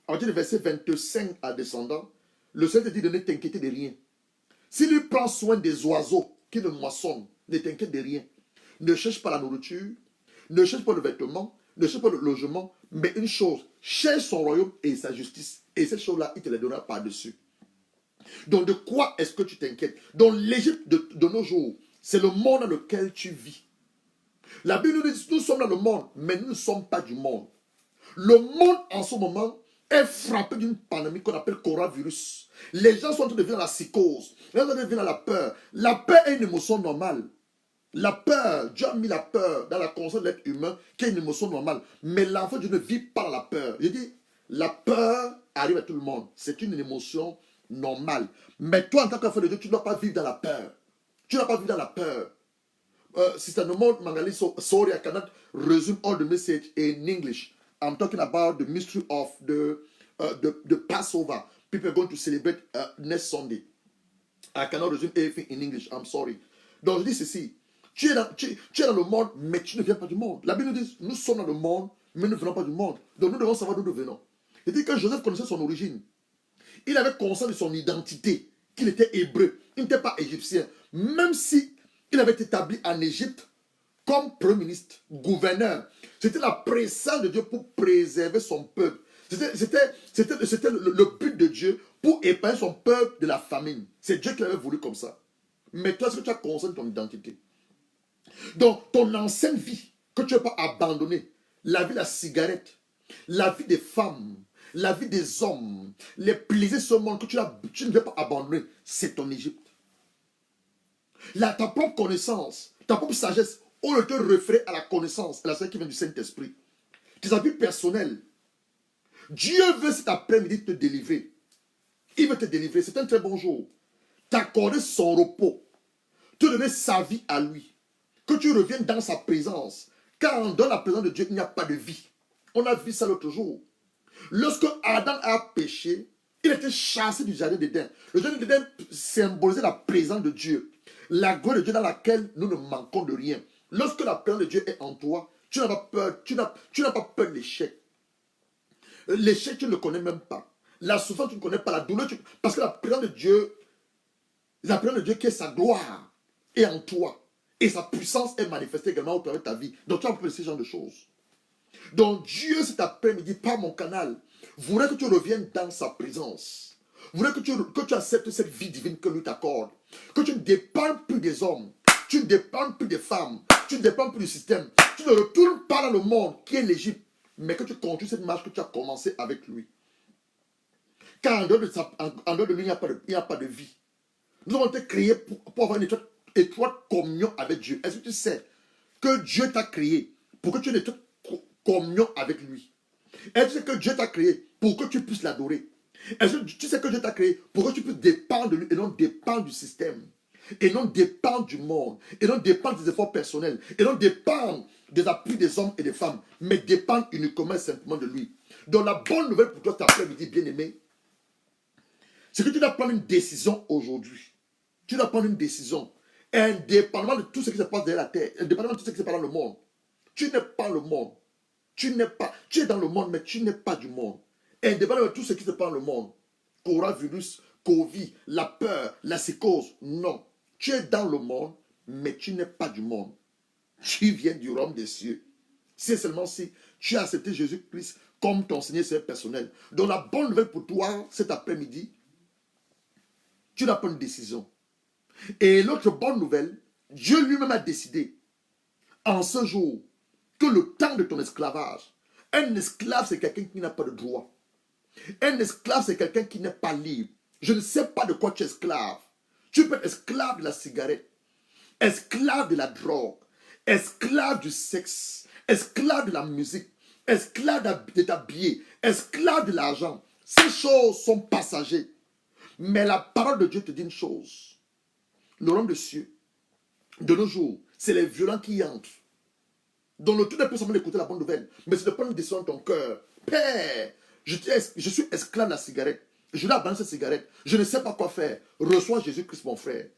à partir du verset 25 à descendant, le Seigneur te dit de ne t'inquiéter de rien. S'il lui prend soin des oiseaux qui ne moissonnent, ne t'inquiète de rien. Ne cherche pas la nourriture, ne cherche pas le vêtement, ne cherche pas le logement, mais une chose, cherche son royaume et sa justice. Et cette chose-là, il te la donnera par-dessus. Donc de quoi est-ce que tu t'inquiètes? Donc l'Égypte de nos jours, c'est le monde dans lequel tu vis. La Bible nous dit, nous sommes dans le monde, mais nous ne sommes pas du monde. Le monde en ce moment est frappé d'une pandémie qu'on appelle coronavirus. Les gens sont en train de vivre dans la psychose, les gens sont en train de vivre dans la peur. La peur est une émotion normale. La peur, Dieu a mis la peur dans la conscience de l'être humain, qui est une émotion normale. Mais l'enfant de Dieu ne vit pas dans la peur. Je dis, la peur arrive à tout le monde. C'est une émotion normale. Mais toi, en tant qu'enfant de Dieu, tu ne dois pas vivre dans la peur. Tu ne dois pas vivre dans la peur. Sister Nomon Mangali, sorry, I cannot resume all the message in English. I'm talking about the mystery of the Passover. People are going to celebrate next Sunday. I cannot resume everything in English. I'm sorry. Donc, je dis ceci. Tu es dans le monde, mais tu ne viens pas du monde. La Bible nous dit, nous sommes dans le monde, mais nous ne venons pas du monde. Donc, nous devons savoir d'où nous venons. Il dit que Joseph connaissait son origine. Il avait conscience de son identité, qu'il était hébreu. Il n'était pas égyptien. Même si il avait été établi en Égypte comme premier ministre, gouverneur. C'était la présence de Dieu pour préserver son peuple. C'était le but de Dieu pour épargner son peuple de la famine. C'est Dieu qui l'avait voulu comme ça. Mais toi, est-ce que tu as conscience de ton identité? Donc, ton ancienne vie, que tu n'as pas abandonnée, la vie de la cigarette, la vie des femmes, la vie des hommes, les plaisirs de ce monde que tu ne veux pas abandonner, c'est ton Égypte. Là, ta propre connaissance, ta propre sagesse, on ne te réfère à la connaissance, à la sagesse qui vient du Saint-Esprit. Tes avis personnels. Dieu veut cet après-midi te délivrer. Il veut te délivrer. C'est un très bon jour. T'accorder son repos. Te donner sa vie à lui. Que tu reviennes dans sa présence. Car dans la présence de Dieu, il n'y a pas de vie. On a vu ça l'autre jour. Lorsque Adam a péché, il était chassé du jardin d'Éden. Le jardin d'Éden symbolisait la présence de Dieu. La gloire de Dieu dans laquelle nous ne manquons de rien. Lorsque la présence de Dieu est en toi, tu n'as pas peur, tu n'as pas peur de l'échec. L'échec, tu ne le connais même pas. La souffrance, tu ne connais pas. La douleur, parce que la présence de Dieu qui est sa gloire, est en toi. Et sa puissance est manifestée également au travers de ta vie. Donc tu as appris ce genre de choses. Donc Dieu, cet après-midi, par mon canal, voudrait que tu reviennes dans sa présence. Voudrait que tu acceptes cette vie divine que lui t'accorde. Que tu ne dépends plus des hommes. Tu ne dépends plus des femmes. Tu ne dépends plus du système. Tu ne retournes pas dans le monde qui est l'Égypte. Mais que tu continues cette marche que tu as commencé avec lui. Car en dehors de lui, il n'y a pas de vie. Nous avons été créés pour avoir une étroite communion avec Dieu. Est-ce que tu sais que Dieu t'a créé pour que tu aies une étroite communion avec lui? Est-ce que tu sais que Dieu t'a créé pour que tu puisses l'adorer? Est-ce que tu sais que Dieu t'a créé pour que tu puisses dépendre de lui et non dépendre du système? Et non dépendre du monde, et non dépendre des efforts personnels, et non dépendre des appuis des hommes et des femmes, mais dépendre uniquement et simplement de lui. Donc la bonne nouvelle pour toi cet après-midi, bien-aimé, c'est que tu dois prendre une décision aujourd'hui. Tu dois prendre une décision, indépendamment de tout ce qui se passe derrière la terre, indépendamment de tout ce qui se passe dans le monde. Tu n'es pas le monde. Tu es dans le monde, mais tu n'es pas du monde. Indépendamment de tout ce qui se passe dans le monde, coronavirus, Covid, la peur, la psychose, non. Tu es dans le monde, mais tu n'es pas du monde. Tu viens du royaume des cieux. C'est seulement si tu as accepté Jésus-Christ comme ton Seigneur personnel. Donc la bonne nouvelle pour toi cet après-midi, tu dois prendre une décision. Et l'autre bonne nouvelle, Dieu lui-même a décidé en ce jour que le temps de ton esclavage, un esclave c'est quelqu'un qui n'a pas de droit. Un esclave c'est quelqu'un qui n'est pas libre. Je ne sais pas de quoi tu es esclave. Tu peux être esclave de la cigarette, esclave de la drogue, esclave du sexe, esclave de la musique, esclave de t'habiller, esclave de l'argent. Ces choses sont passagères. Mais la parole de Dieu te dit une chose. Le royaume des cieux, de nos jours, c'est les violents qui y entrent. Donc le tout n'est pas seulement d'écouter la bonne nouvelle, mais c'est de prendre une décision dans ton cœur. Père, je suis esclave de la cigarette. Je dois abandonner cette cigarette. Je ne sais pas quoi faire. Reçois Jésus-Christ, mon frère.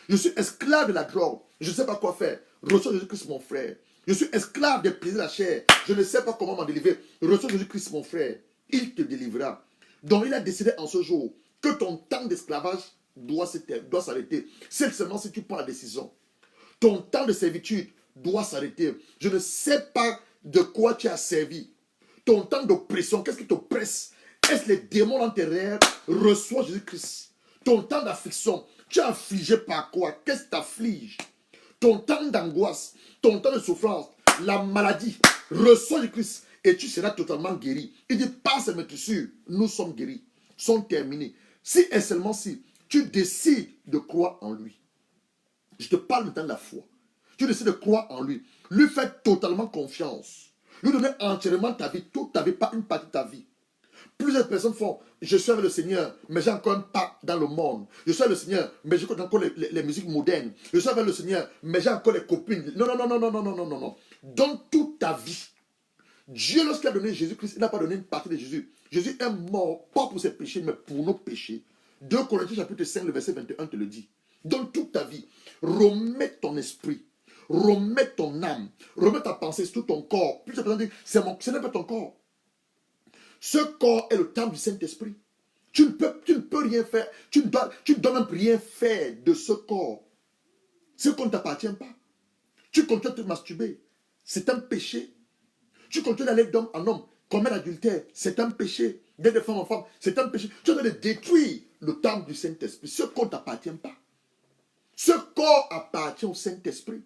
Je suis esclave de la drogue. Je ne sais pas quoi faire. Reçois Jésus-Christ, mon frère. Je suis esclave des plaisirs de la chair. Je ne sais pas comment m'en délivrer. Reçois Jésus-Christ, mon frère. Il te délivrera. Donc il a décidé en ce jour que ton temps d'esclavage doit s'arrêter. C'est seulement si tu prends la décision. Ton temps de servitude doit s'arrêter. Je ne sais pas de quoi tu as servi. Ton temps d'oppression, qu'est-ce qui t'oppresse? Est-ce les démons dans tes rêves? Reçois Jésus-Christ. Ton temps d'affliction, tu es affligé par quoi? Qu'est-ce qui t'afflige? Ton temps d'angoisse, ton temps de souffrance, la maladie, reçois Jésus-Christ et tu seras totalement guéri. Il dit, par ces meurtrissures, nous sommes guéris, sont terminés. Si et seulement si tu décides de croire en lui. Je te parle maintenant de la foi. Tu décides de croire en lui. Lui faire totalement confiance. Lui donner entièrement ta vie, toute ta vie, pas une partie de ta vie. Plusieurs personnes font, je suis avec le Seigneur, mais j'ai encore un pas dans le monde. Je suis avec le Seigneur, mais j'écoute encore les musiques modernes. Je suis avec le Seigneur, mais j'ai encore les copines. Non, non, non, non, non, non, non, non, non, non. Donne toute ta vie. Dieu, lorsqu'il a donné Jésus-Christ, il n'a pas donné une partie de Jésus. Jésus est mort, pas pour ses péchés, mais pour nos péchés. 2 Corinthiens chapitre 5, le verset 21 te le dit. Donne toute ta vie. Remets ton esprit. Remets ton âme. Remets ta pensée sur ton corps. Plusieurs personnes disent, ce n'est pas ton corps. Ce corps est le temple du Saint-Esprit. Tu ne peux rien faire. Tu ne dois même rien faire de ce corps. Ce corps ne t'appartient pas. Tu continues de te masturber. C'est un péché. Tu continues d'aller d'homme en homme. Commettre l'adultère, c'est un péché. D'être de femme en femme, c'est un péché. Tu es en train de détruire le temple du Saint-Esprit. Ce corps ne t'appartient pas. Ce corps appartient au Saint-Esprit.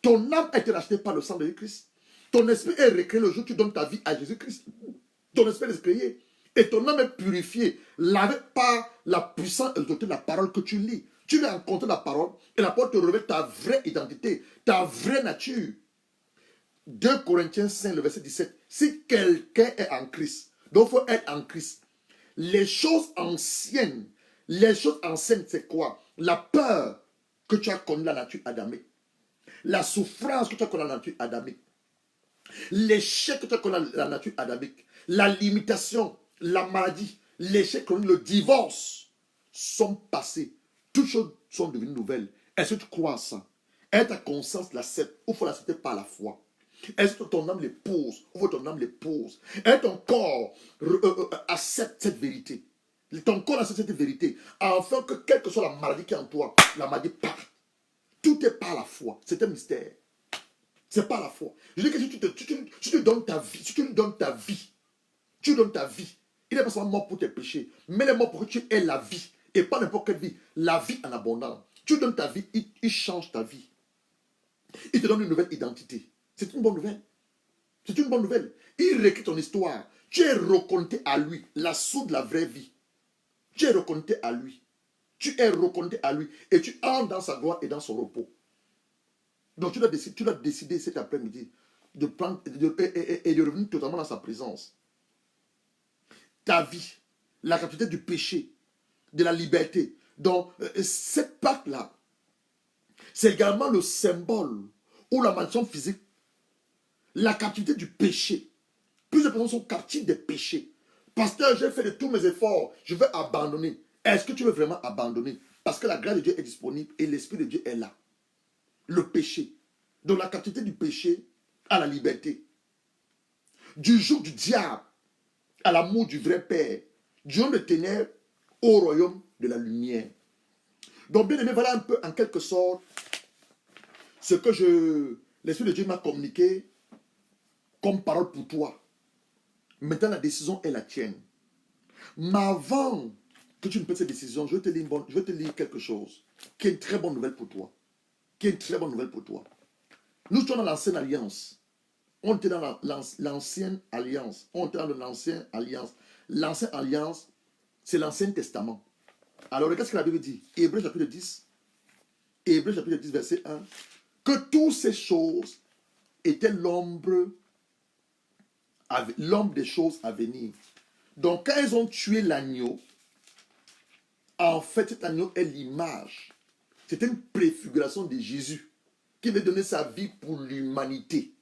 Ton âme a été rachetée par le sang de Jésus-Christ. Ton esprit est recréé le jour où tu donnes ta vie à Jésus-Christ. Ton esprit est recréé. Et ton âme est purifiée, lavé par la puissance et l'autorité de la parole que tu lis. Tu vas rencontrer la parole et la parole te révèle ta vraie identité, ta vraie nature. 2 Corinthiens 5, le verset 17. Si quelqu'un est en Christ, donc il faut être en Christ. Les choses anciennes, c'est quoi? La peur que tu as connue la nature adamique. La souffrance que tu as connue la nature adamique. L'échec que tu as connu la nature adamique. La limitation, la maladie, l'échec, le divorce sont passés. Toutes choses sont devenues nouvelles. Est-ce que tu crois à ça? Est-ce ta conscience l'accepte ou faut l'accepter par la foi? Est-ce que ton âme l'épouse ou faut ton âme l'épouse? Est-ce que ton corps accepte cette vérité? Ton corps accepte cette vérité afin que quelle que soit la maladie qui est en toi, la maladie parte. Tout est par la foi. C'est un mystère. C'est pas la foi. Je dis que si tu donnes ta vie, si tu lui donnes ta vie, tu donnes ta vie. Il n'est pas seulement mort pour tes péchés, mais il est mort pour que tu aies la vie. Et pas n'importe quelle vie. La vie en abondance. Tu donnes ta vie, il change ta vie. Il te donne une nouvelle identité. C'est une bonne nouvelle. C'est une bonne nouvelle. Il réécrit ton histoire. Tu es reconnecté à lui, la source de la vraie vie. Tu es reconnecté à lui. Tu es reconnecté à lui. Et tu entres dans sa gloire et dans son repos. Donc tu dois décider cet après-midi de prendre et de revenir totalement dans sa présence. Ta vie, la capacité du péché, de la liberté. Donc cette Pâque-là, c'est également le symbole ou la manifestation physique, la captivité du péché. Plusieurs personnes sont captives des péchés. Pasteur, j'ai fait de tous mes efforts, je vais abandonner. Est-ce que tu veux vraiment abandonner? Parce que la grâce de Dieu est disponible et l'Esprit de Dieu est là. Le péché. Donc la captivité du péché à la liberté. Du joug du diable à l'amour du vrai Père. Du royaume de ténèbres au royaume de la lumière. Donc bien aimé, voilà un peu en quelque sorte ce que l'Esprit de Dieu m'a communiqué comme parole pour toi. Maintenant la décision est la tienne. Mais avant que tu ne prennes cette décision, je vais te lire quelque chose qui est une très bonne nouvelle pour toi. Qui est une très bonne nouvelle pour toi. Nous sommes dans l'ancienne alliance. On était dans l'ancienne alliance. On était dans l'ancienne alliance. L'ancienne alliance, c'est l'Ancien Testament. Alors, regarde ce que la Bible dit. Hébreux chapitre 10. Hébreux chapitre 10, verset 1. Que toutes ces choses étaient l'ombre des choses à venir. Donc, quand ils ont tué l'agneau, En fait, cet agneau est l'image. C'est une préfiguration de Jésus qui veut donner sa vie pour l'humanité.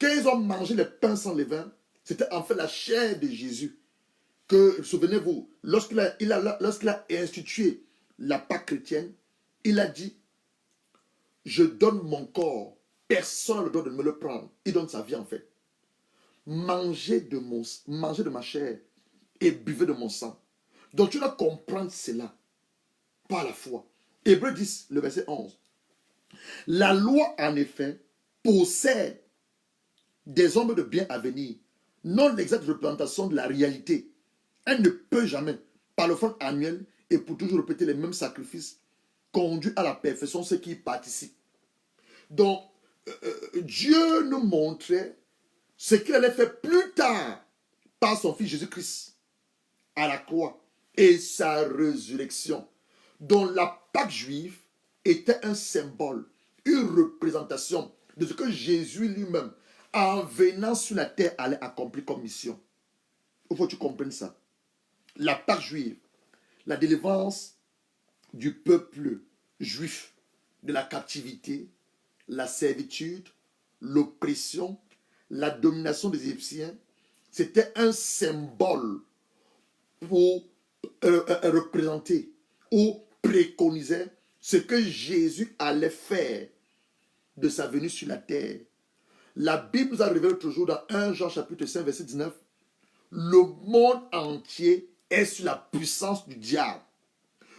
Quand ils ont mangé le pain sans levain, c'était en fait la chair de Jésus. Que, souvenez-vous, lorsqu'il a institué la Pâque chrétienne, il a dit, je donne mon corps, personne n'a le droit de me le prendre. Il donne sa vie en fait. Mangez de ma chair et buvez de mon sang. Donc tu dois comprendre cela par la foi. Hébreux 10, le verset 11. La loi, en effet, possède des ombres de bien à venir, non l'exacte représentation de la réalité. Elle ne peut jamais, par l'offrande annuelle et pour toujours répéter les mêmes sacrifices, conduire à la perfection ceux qui y participent. Donc, Dieu nous montrait ce qu'il allait faire plus tard par son Fils Jésus-Christ à la croix et sa résurrection, dont la Pâque juive était un symbole, une représentation de ce que Jésus lui-même, en venant sur la terre, allait accomplir comme mission. Il faut que tu comprennes ça. La Pâque juive, la délivrance du peuple juif de la captivité, la servitude, l'oppression, la domination des Égyptiens, c'était un symbole pour représenter ou préconiser ce que Jésus allait faire de sa venue sur la terre. La Bible nous a révélé l'autre jour dans 1 Jean chapitre 5 verset 19, le monde entier est sous la puissance du diable.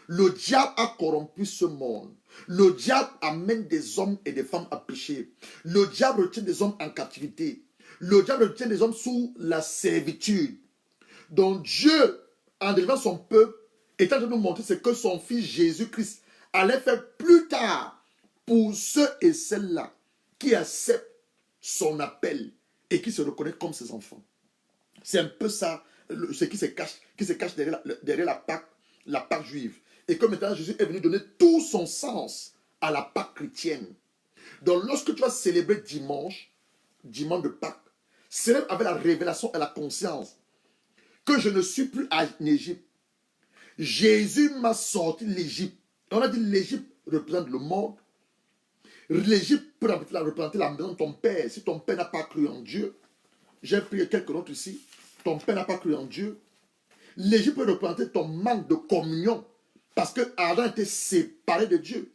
Le diable a corrompu ce monde. Le diable amène des hommes et des femmes à pécher. Le diable retient des hommes en captivité. Le diable retient des hommes sous la servitude. Donc Dieu, en délivrant son peuple, est en train de nous montrer ce que son Fils Jésus-Christ allait faire plus tard pour ceux et celles-là qui acceptent son appel et qui se reconnaissent comme ses enfants. C'est un peu ça ce qui se cache derrière la Pâque juive. Et comme maintenant Jésus est venu donner tout son sens à la Pâque chrétienne. Donc lorsque tu vas célébrer dimanche de Pâques, célèbre avec la révélation et la conscience que je ne suis plus en Égypte. Jésus m'a sorti de l'Égypte. On a dit l'Égypte représente le monde. L'Égypte peut représenter la maison de ton père. Si ton père n'a pas cru en Dieu, j'ai pris quelques autres ici. Ton père n'a pas cru en Dieu. L'Égypte peut représenter ton manque de communion. Parce que Adam était séparé de Dieu.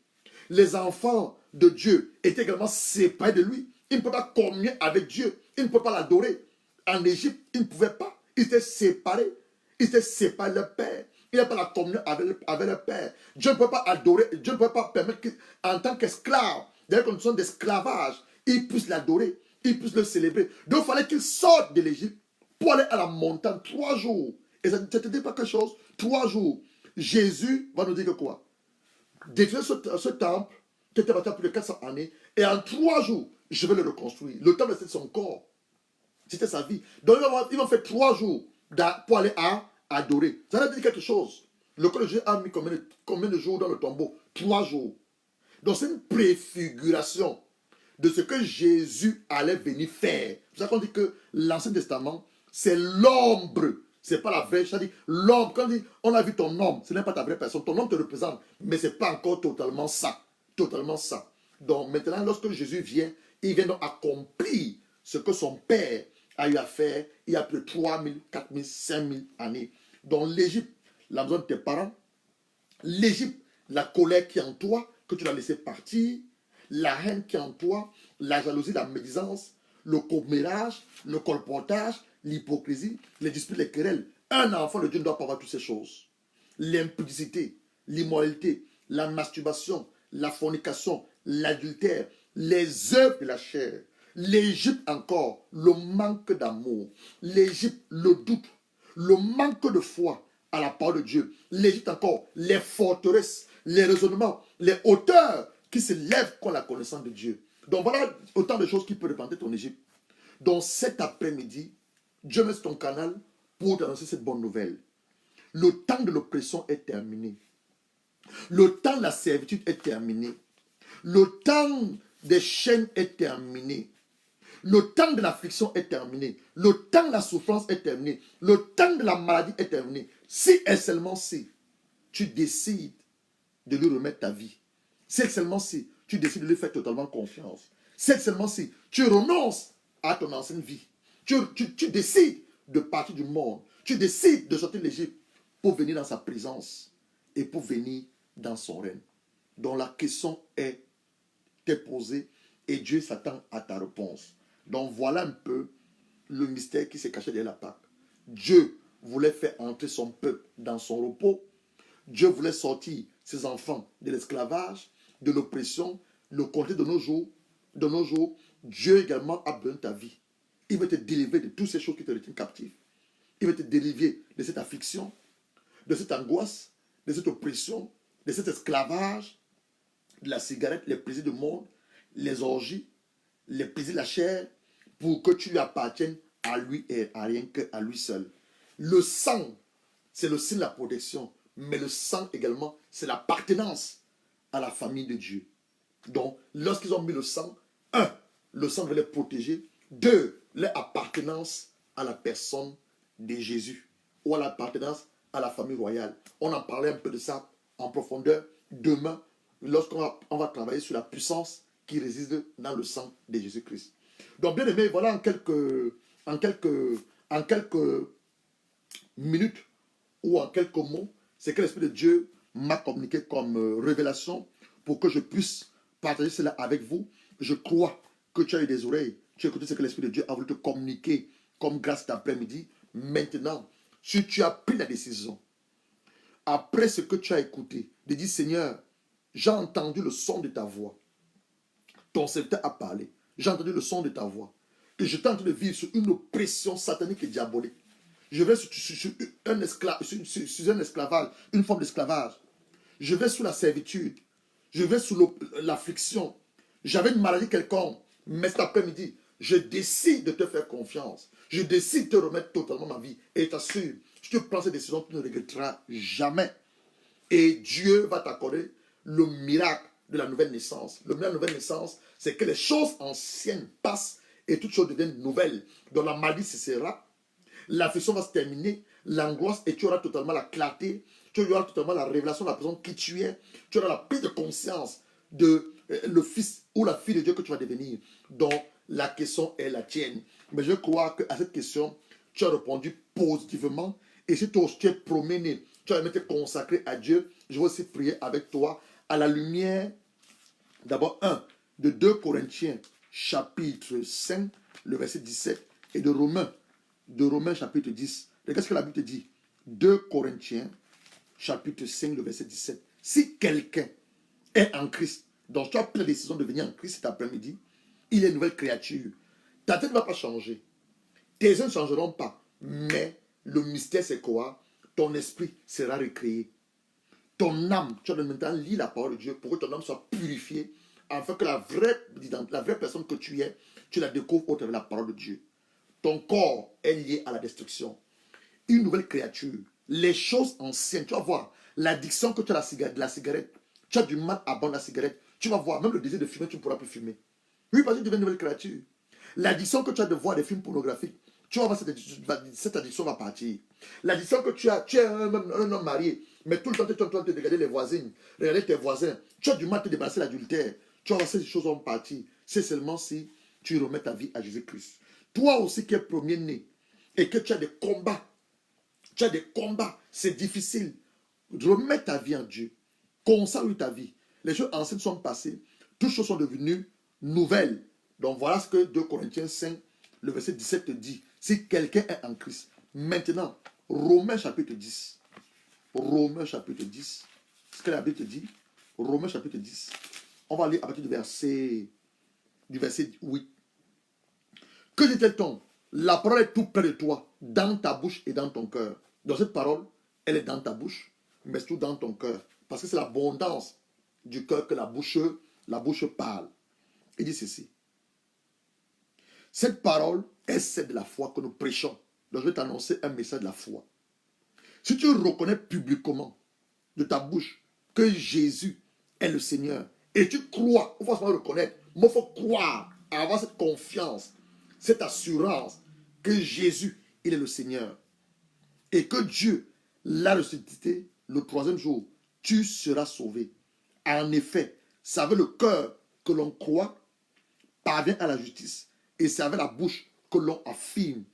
Les enfants de Dieu étaient également séparés de lui. Ils ne pouvaient pas communier avec Dieu. Ils ne pouvaient pas l'adorer. En Égypte, ils ne pouvaient pas. Ils étaient séparés. Ils étaient séparés de leur père. Il n'y a pas la communion avec leur père. Dieu ne peut pas adorer. Dieu ne peut pas permettre qu'en tant qu'esclave, dans les conditions d'esclavage, ils puissent l'adorer. Ils puissent le célébrer. Donc il fallait qu'ils sortent de l'Égypte pour aller à la montagne 3 jours. Et ça ne te dit pas quelque chose? 3 jours. Jésus va nous dire que quoi? Détruire ce temple qui était bâti plus de 400 années. Et en 3 jours, je vais le reconstruire. Le temple, c'était son corps. C'était sa vie. Donc ils vont faire 3 jours pour aller à adorer. Ça veut dire quelque chose. Le corps de Jésus a mis combien de jours dans le tombeau? 3 jours. Donc c'est une préfiguration de ce que Jésus allait venir faire. C'est pour ça qu'on dit que l'Ancien Testament, c'est l'ombre. Ce n'est pas la vraie. C'est-à-dire l'ombre. Quand on dit on a vu ton ombre, ce n'est pas ta vraie personne. Ton ombre te représente, mais ce n'est pas encore totalement ça. Totalement ça. Donc maintenant, lorsque Jésus vient, il vient donc accomplir ce que son Père a eu à faire il y a plus de 3000, 4000, 5000 années. Donc l'Égypte, la maison de tes parents, l'Égypte, la colère qui est en toi, que tu l'as laissé partir, la haine qui est en toi, la jalousie, la médisance, le commérage, le colportage, l'hypocrisie, les disputes, les querelles. Un enfant de Dieu ne doit pas avoir toutes ces choses. L'impudicité, l'immoralité, la masturbation, la fornication, l'adultère, les œuvres de la chair. L'Égypte encore, le manque d'amour. L'Égypte, le doute, le manque de foi à la parole de Dieu. L'Égypte encore, les forteresses, les raisonnements, les hauteurs qui se lèvent contre la connaissance de Dieu. Donc voilà autant de choses qui peuvent représenter ton Égypte. Donc cet après-midi, Dieu met sur ton canal pour t'annoncer cette bonne nouvelle. Le temps de l'oppression est terminé. Le temps de la servitude est terminé. Le temps des chaînes est terminé. Le temps de l'affliction est terminé. Le temps de la souffrance est terminé. Le temps de la maladie est terminé. Si et seulement si tu décides de lui remettre ta vie. C'est seulement si tu décides de lui faire totalement confiance. C'est seulement si tu renonces à ton ancienne vie. Tu décides de partir du monde. Tu décides de sortir de l'Égypte pour venir dans sa présence et pour venir dans son règne. Donc la question est posée et Dieu s'attend à ta réponse. Donc voilà un peu le mystère qui s'est caché derrière la Pâque. Dieu voulait faire entrer son peuple dans son repos. Dieu voulait sortir ses enfants de l'esclavage, de l'oppression, le compter de nos jours. De nos jours, Dieu également a besoin de ta vie. Il veut te délivrer de toutes ces choses qui te retiennent captif. Il veut te délivrer de cette affliction, de cette angoisse, de cette oppression, de cet esclavage, de la cigarette, les plaisirs du monde, les orgies, les plaisirs de la chair, pour que tu lui appartiennes à lui et à rien qu'à lui seul. Le sang, c'est le signe de la protection, mais le sang également, c'est l'appartenance à la famille de Dieu. Donc, lorsqu'ils ont mis le sang, le sang devait les protéger. 2, leur appartenance à la personne de Jésus ou à l'appartenance à la famille royale. On en parlait un peu de ça en profondeur demain, lorsqu'on va travailler sur la puissance qui réside dans le sang de Jésus-Christ. Donc, bien aimé, voilà en quelques minutes ou en quelques mots, c'est que l'Esprit de Dieu m'a communiqué comme révélation pour que je puisse partager cela avec vous. Je crois que tu as eu des oreilles, tu as écouté ce que l'Esprit de Dieu a voulu te communiquer comme grâce cet après-midi. Maintenant, si tu as pris la décision, après ce que tu as écouté, de dire Seigneur, j'ai entendu le son de ta voix, ton serviteur a parlé, j'ai entendu le son de ta voix, et je tente de vivre sur une oppression satanique et diabolique. Je vais sur un esclavage, une forme d'esclavage. Je vais sous la servitude. Je vais sous l'affliction. J'avais une maladie quelconque, mais cet après-midi, je décide de te faire confiance. Je décide de te remettre totalement ma vie. Et je t'assure, si tu prends cette décision, tu ne regretteras jamais. Et Dieu va t'accorder le miracle de la nouvelle naissance. Le miracle de la nouvelle naissance, c'est que les choses anciennes passent et toutes choses deviennent nouvelles. Donc la maladie cessera, l'affliction va se terminer, l'angoisse, et tu auras totalement la clarté, tu auras totalement la révélation de la personne qui tu es, tu auras la prise de conscience de le fils ou la fille de Dieu que tu vas devenir. Donc la question est la tienne. Mais je crois qu'à cette question, tu as répondu positivement. Et si toi tu es promené, tu as été consacré à Dieu, je vais aussi prier avec toi à la lumière, d'abord de 2 Corinthiens chapitre 5, le verset 17, et de Romains chapitre 10. Regarde ce que la Bible te dit. 2 Corinthiens chapitre 5, le verset 17. Si quelqu'un est en Christ, donc tu as pris la décision de venir en Christ cet après-midi, il est une nouvelle créature. Ta tête ne va pas changer. Tes yeux ne changeront pas. Mais le mystère, c'est quoi? Ton esprit sera recréé. Ton âme, tu dois maintenant lire la parole de Dieu pour que ton âme soit purifiée, afin que la vraie personne que tu es, tu la découvres au travers de la parole de Dieu. Ton corps est lié à la destruction. Une nouvelle créature. Les choses anciennes, tu vas voir, l'addiction que tu as de la cigarette, tu as du mal à boire la cigarette, tu vas voir, même le désir de fumer, tu ne pourras plus fumer. Oui, parce que tu deviens une nouvelle créature. L'addiction que tu as de voir des films pornographiques, tu vas voir, cette addiction va partir. L'addiction que tu es un homme marié, mais tout le temps tu es en train de regarder les voisines, regarder tes voisins, tu as du mal à te débarrasser de l'adultère, tu vas voir, ces choses vont partir. C'est seulement si tu remets ta vie à Jésus-Christ. Toi aussi qui es premier-né et que tu as des combats, c'est difficile. Remets ta vie en Dieu. Consacre ta vie. Les choses anciennes sont passées. Toutes choses sont devenues nouvelles. Donc voilà ce que 2 Corinthiens 5, le verset 17 te dit. Si quelqu'un est en Christ. Maintenant, Romains chapitre 10. Romains chapitre 10. Ce que la Bible te dit. Romains chapitre 10. On va lire à partir du verset 8. Que dit-elle-t-on? La parole est tout près de toi, dans ta bouche et dans ton cœur. Donc cette parole, elle est dans ta bouche, mais surtout dans ton cœur. Parce que c'est l'abondance du cœur que la bouche parle. Il dit ceci. Cette parole est celle de la foi que nous prêchons. Donc je vais t'annoncer un message de la foi. Si tu reconnais publiquement de ta bouche que Jésus est le Seigneur, et tu crois, il faut seulement reconnaître, mais il faut croire, avoir cette confiance, cette assurance que Jésus, il est le Seigneur. Et que Dieu l'a ressuscité le troisième jour, tu seras sauvé. En effet, c'est avec le cœur que l'on croit, parvient à la justice, et c'est avec la bouche que l'on affirme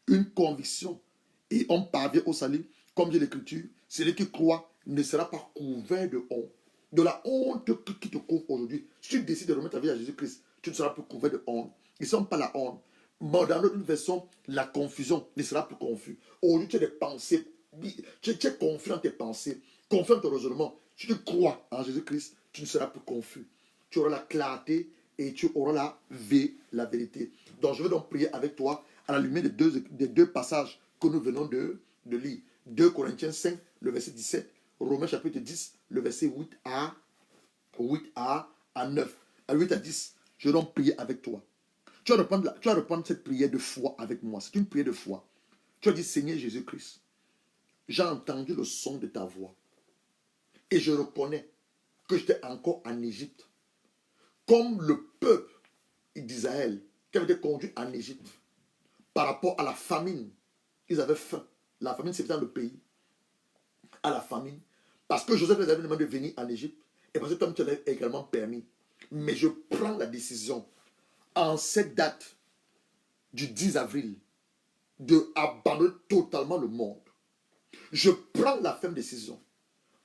une conviction, et on parvient au salut. Comme dit l'Écriture, celui qui croit ne sera pas couvert de honte. De la honte qui te couvre aujourd'hui. Si tu décides de remettre ta vie à Jésus-Christ, tu ne seras plus couvert de honte. Ils ne sont pas la honte. Mais dans une version, la confusion ne sera plus confus. Aujourd'hui, tu as des pensées, tu es confus dans tes pensées, confus dans ton raisonnement. Si tu crois en Jésus-Christ, tu ne seras plus confus. Tu auras la clarté et tu auras la vérité. Donc, je vais donc prier avec toi à la lumière des deux passages que nous venons de lire. 2 Corinthiens 5, le verset 17. Romains chapitre 10, le verset 8 à 9. À 8 à 10, je vais donc prier avec toi. Tu vas reprendre cette prière de foi avec moi. C'est une prière de foi. Tu vas dire, Seigneur Jésus-Christ, j'ai entendu le son de ta voix. Et je reconnais que j'étais encore en Égypte. Comme le peuple d'Israël qui avait été conduit en Égypte par rapport à la famine. Ils avaient faim. La famine, c'était dans le pays. À la famine. Parce que Joseph les avait demandé de venir en Égypte. Et parce que toi, tu l'avais également permis. Mais je prends la décision, en cette date du 10 avril, de abandonner totalement le monde. Je prends la ferme décision,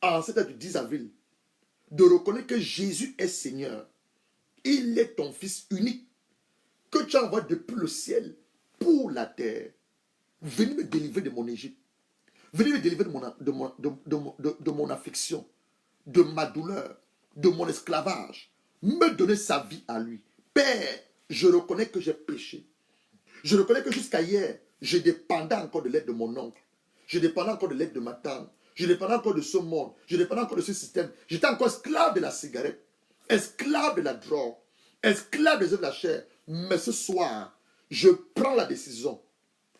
en cette date du 10 avril, de reconnaître que Jésus est Seigneur. Il est ton Fils unique, que tu envoies depuis le ciel pour la terre. Venez me délivrer de mon Égypte. Venez me délivrer de mon affliction, de ma douleur, de mon esclavage. Me donner sa vie à lui. Père, je reconnais que j'ai péché. Je reconnais que jusqu'à hier, je dépendais encore de l'aide de mon oncle. Je dépendais encore de l'aide de ma tante. Je dépendais encore de ce monde. Je dépendais encore de ce système. J'étais encore esclave de la cigarette. Esclave de la drogue. Esclave des œuvres de la chair. Mais ce soir, je prends la décision.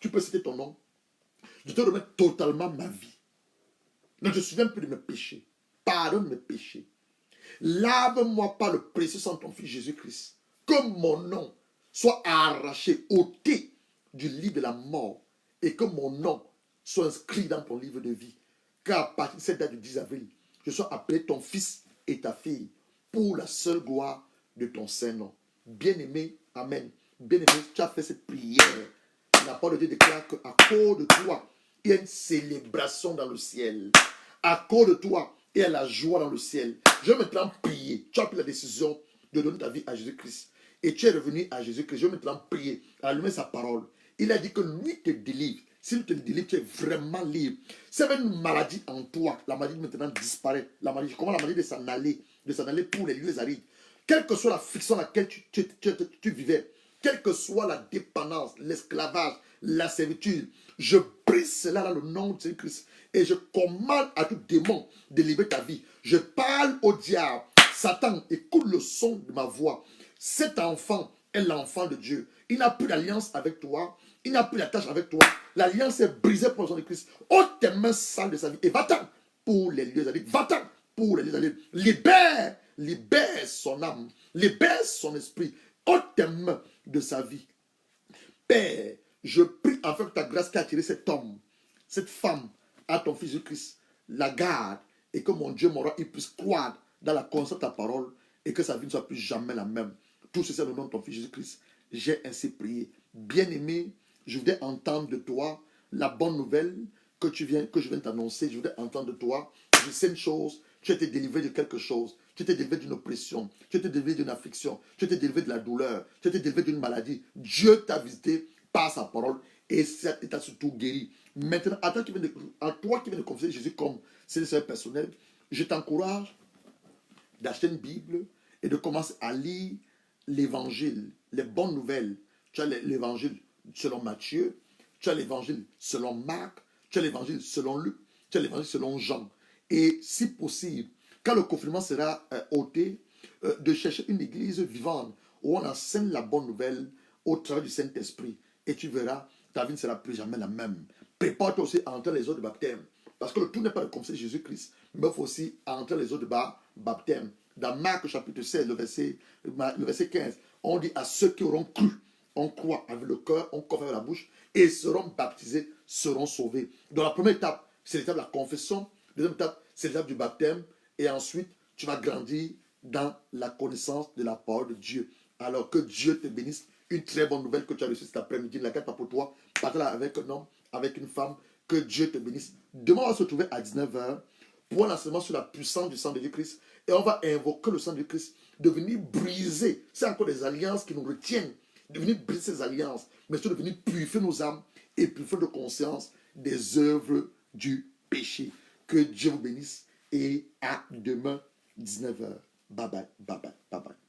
Tu peux citer ton nom. Je te remets totalement ma vie. Ne te souviens plus de mes péchés. Pardonne mes péchés. Lave-moi par le précieux sang de ton Fils Jésus-Christ. Que mon nom soit arraché, ôté du lit de la mort. Et que mon nom soit inscrit dans ton livre de vie. Car à partir de cette date du 10 avril, je sois appelé ton fils et ta fille. Pour la seule gloire de ton Saint-Nom. Bien-aimé, amen. Bien-aimé, tu as fait cette prière. La parole de Dieu déclare qu'à cause de toi, il y a une célébration dans le ciel. À cause de toi, il y a la joie dans le ciel. Je vais maintenant prier. Tu as pris la décision de donner ta vie à Jésus-Christ. Et tu es revenu à Jésus-Christ. Je vais maintenant prier. Allumer sa parole. Il a dit que lui te délivre. S'il te délivre, tu es vraiment libre. Si il y avait une maladie en toi, la maladie maintenant disparaît. La maladie, comment la maladie de s'en aller pour les lieux arides. Quelle que soit l'affliction dans laquelle tu vivais, quelle que soit la dépendance, l'esclavage, la servitude, je brise cela dans le nom de Jésus-Christ et je commande à tout démon de libérer ta vie. Je parle au diable. Satan, écoute le son de ma voix. Cet enfant est l'enfant de Dieu. Il n'a plus d'alliance avec toi. Il n'a plus d'attache avec toi. L'alliance est brisée pour le sang de Christ. Ôte tes mains sales de sa vie et va-t'en pour les lieux alides. Va-t'en pour les lieux alides. Libère son âme. Libère son esprit. Ôte tes mains de sa vie. Père, je prie afin que ta grâce qui a attiré cet homme, cette femme, à ton Fils Jésus-Christ, la garde et que mon Dieu, mon roi, il puisse croire dans la constance de ta parole et que sa vie ne soit plus jamais la même. Tout ceci au nom de ton Fils Jésus-Christ. J'ai ainsi prié. Bien-aimé, je voudrais entendre de toi la bonne nouvelle que je viens t'annoncer. Je voudrais entendre de toi. Je sais une chose, tu as été délivré de quelque chose. Tu as été délivré d'une oppression. Tu as été délivré d'une affliction. Tu as été délivré de la douleur. Tu as été délivré d'une maladie. Dieu t'a visité par sa parole et t'a surtout guéri. Maintenant, à toi qui viens de confesser Jésus comme Seigneur personnel, je t'encourage d'acheter une Bible et de commencer à lire l'évangile, les bonnes nouvelles. Tu as l'évangile selon Matthieu, tu as l'évangile selon Marc, tu as l'évangile selon Luc, tu as l'évangile selon Jean. Et si possible, quand le confinement sera ôté, de chercher une église vivante où on enseigne la bonne nouvelle au travers du Saint-Esprit. Et tu verras, ta vie ne sera plus jamais la même. Prépare-toi aussi à entrer les eaux de baptême. Parce que le tout n'est pas de confesser Jésus-Christ, mais il faut aussi entrer les eaux de baptême. Dans Marc chapitre 16, le verset 15, on dit à ceux qui auront cru, on croit avec le cœur, on confesse avec la bouche, et seront baptisés, seront sauvés. Donc la première étape, c'est l'étape de la confession. Deuxième étape, c'est l'étape du baptême. Et ensuite, tu vas grandir dans la connaissance de la parole de Dieu. Alors que Dieu te bénisse. Une très bonne nouvelle que tu as reçue cet après-midi. La carte pas pour toi. Partage-la avec un homme, avec une femme. Que Dieu te bénisse. Demain, on va se retrouver à 19h pour un enseignement sur la puissance du sang de Jésus-Christ. Et on va invoquer le sang de Christ de venir briser. C'est encore des alliances qui nous retiennent. De venir briser ces alliances. Mais surtout de venir purifier nos âmes et purifier nos consciences des œuvres du péché. Que Dieu vous bénisse et à demain 19h. Bye bye, bye bye, bye bye.